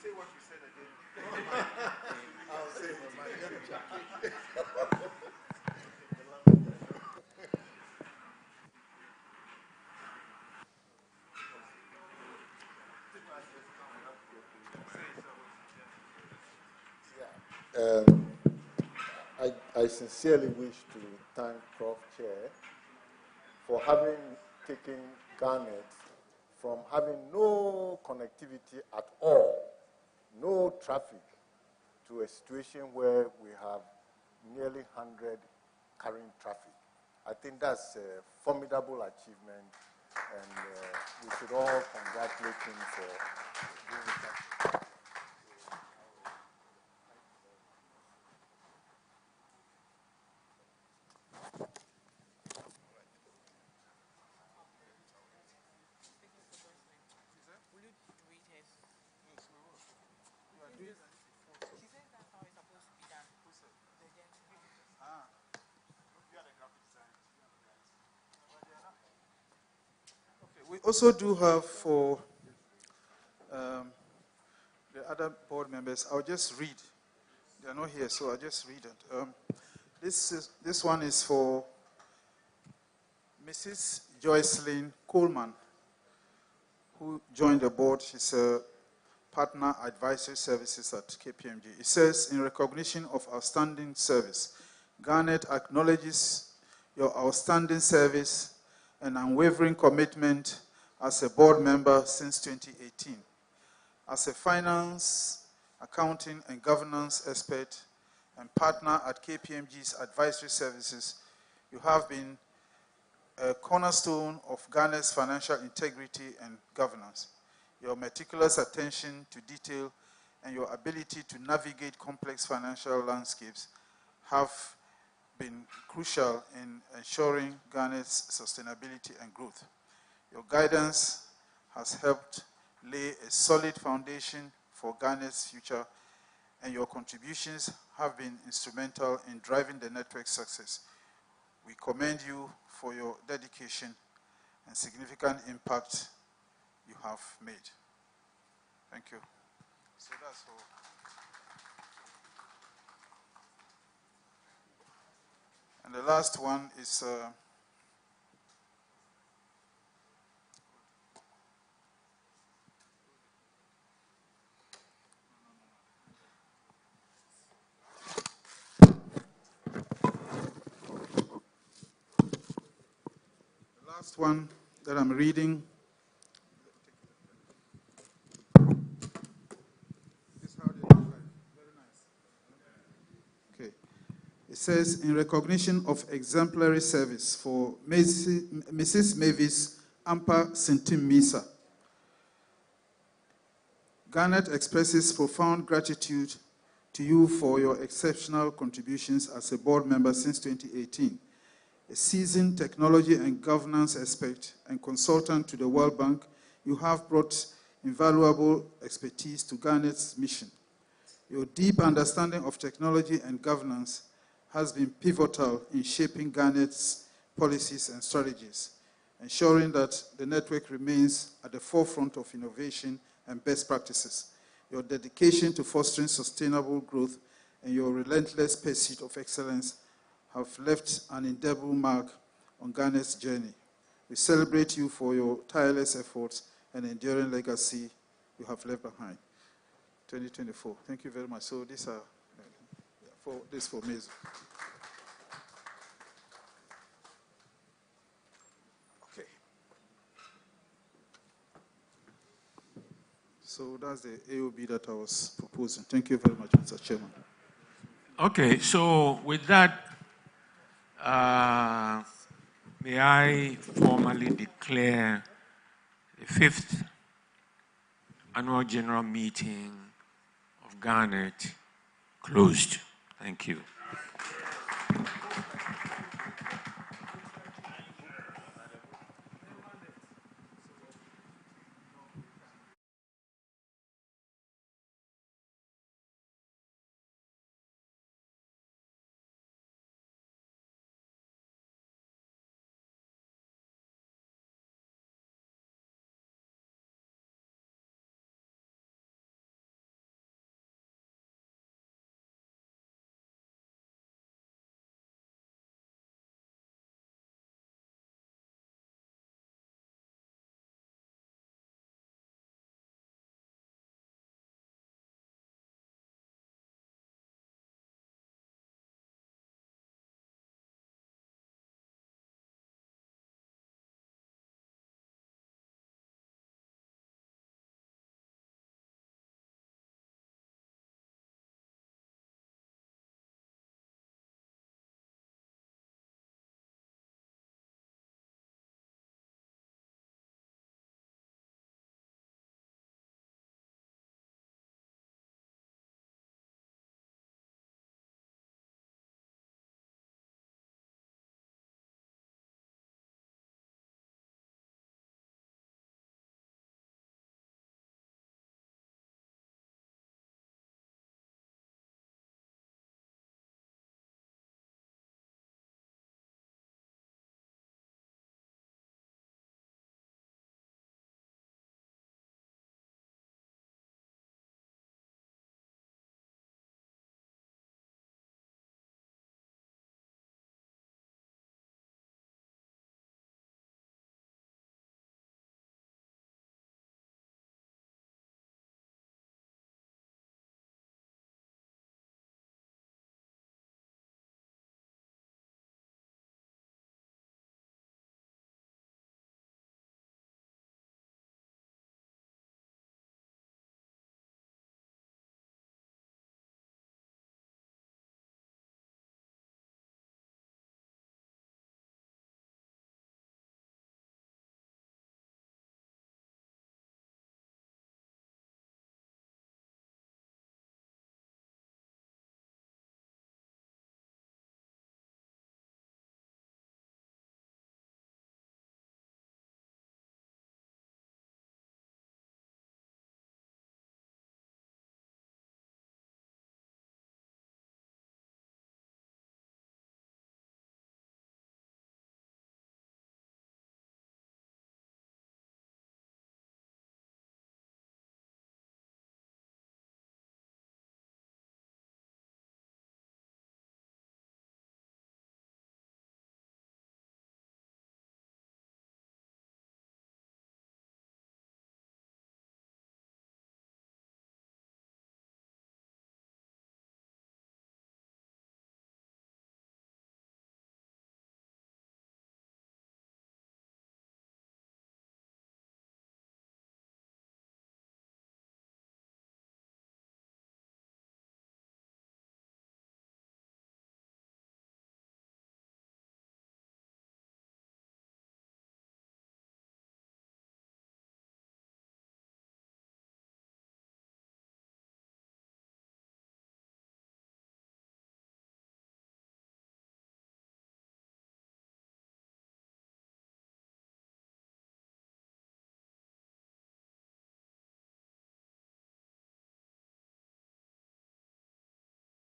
Say what you said again. I'll say it. I sincerely wish to thank Prof. Chair for having taken Garnet from having no connectivity at all, no traffic, to a situation where we have nearly 100 carrying traffic. I think that's a formidable achievement, and we should all congratulate him for doing that. We also do have for the other board members, I'll just read. They're not here, so I'll just read it. This one is for Mrs. Joycelyn Coleman, who joined the board. She's a partner advisory services at KPMG. It says, in recognition of outstanding service, Garnet acknowledges your outstanding service and unwavering commitment as a board member since 2018. As a finance, accounting, and governance expert and partner at KPMG's advisory services, you have been a cornerstone of Garnet's financial integrity and governance. Your meticulous attention to detail and your ability to navigate complex financial landscapes have been crucial in ensuring Garnet's sustainability and growth. Your guidance has helped lay a solid foundation for Garnet's future, and your contributions have been instrumental in driving the network's success. We commend you for your dedication and significant impact you have made. Thank you. So that's all. And the last one is the last one that I'm reading. Okay. It says, in recognition of exemplary service for Mrs. Mavis Ampa Sintim Misa, Garnet expresses profound gratitude to you for your exceptional contributions as a board member since 2018. A seasoned technology and governance expert and consultant to the World Bank, you have brought invaluable expertise to Garnet's mission. Your deep understanding of technology and governance has been pivotal in shaping Garnet's policies and strategies, ensuring that the network remains at the forefront of innovation and best practices. Your dedication to fostering sustainable growth and your relentless pursuit of excellence have left an indelible mark on Garnet's journey. We celebrate you for your tireless efforts and enduring legacy you have left behind. 2024. Thank you very much. So these are for me. Okay. So that's the AOB that I was proposing. Thank you very much, Mr. Chairman. Okay, so with that, may I formally declare the 5th Annual General Meeting of Garnet closed. Thank you.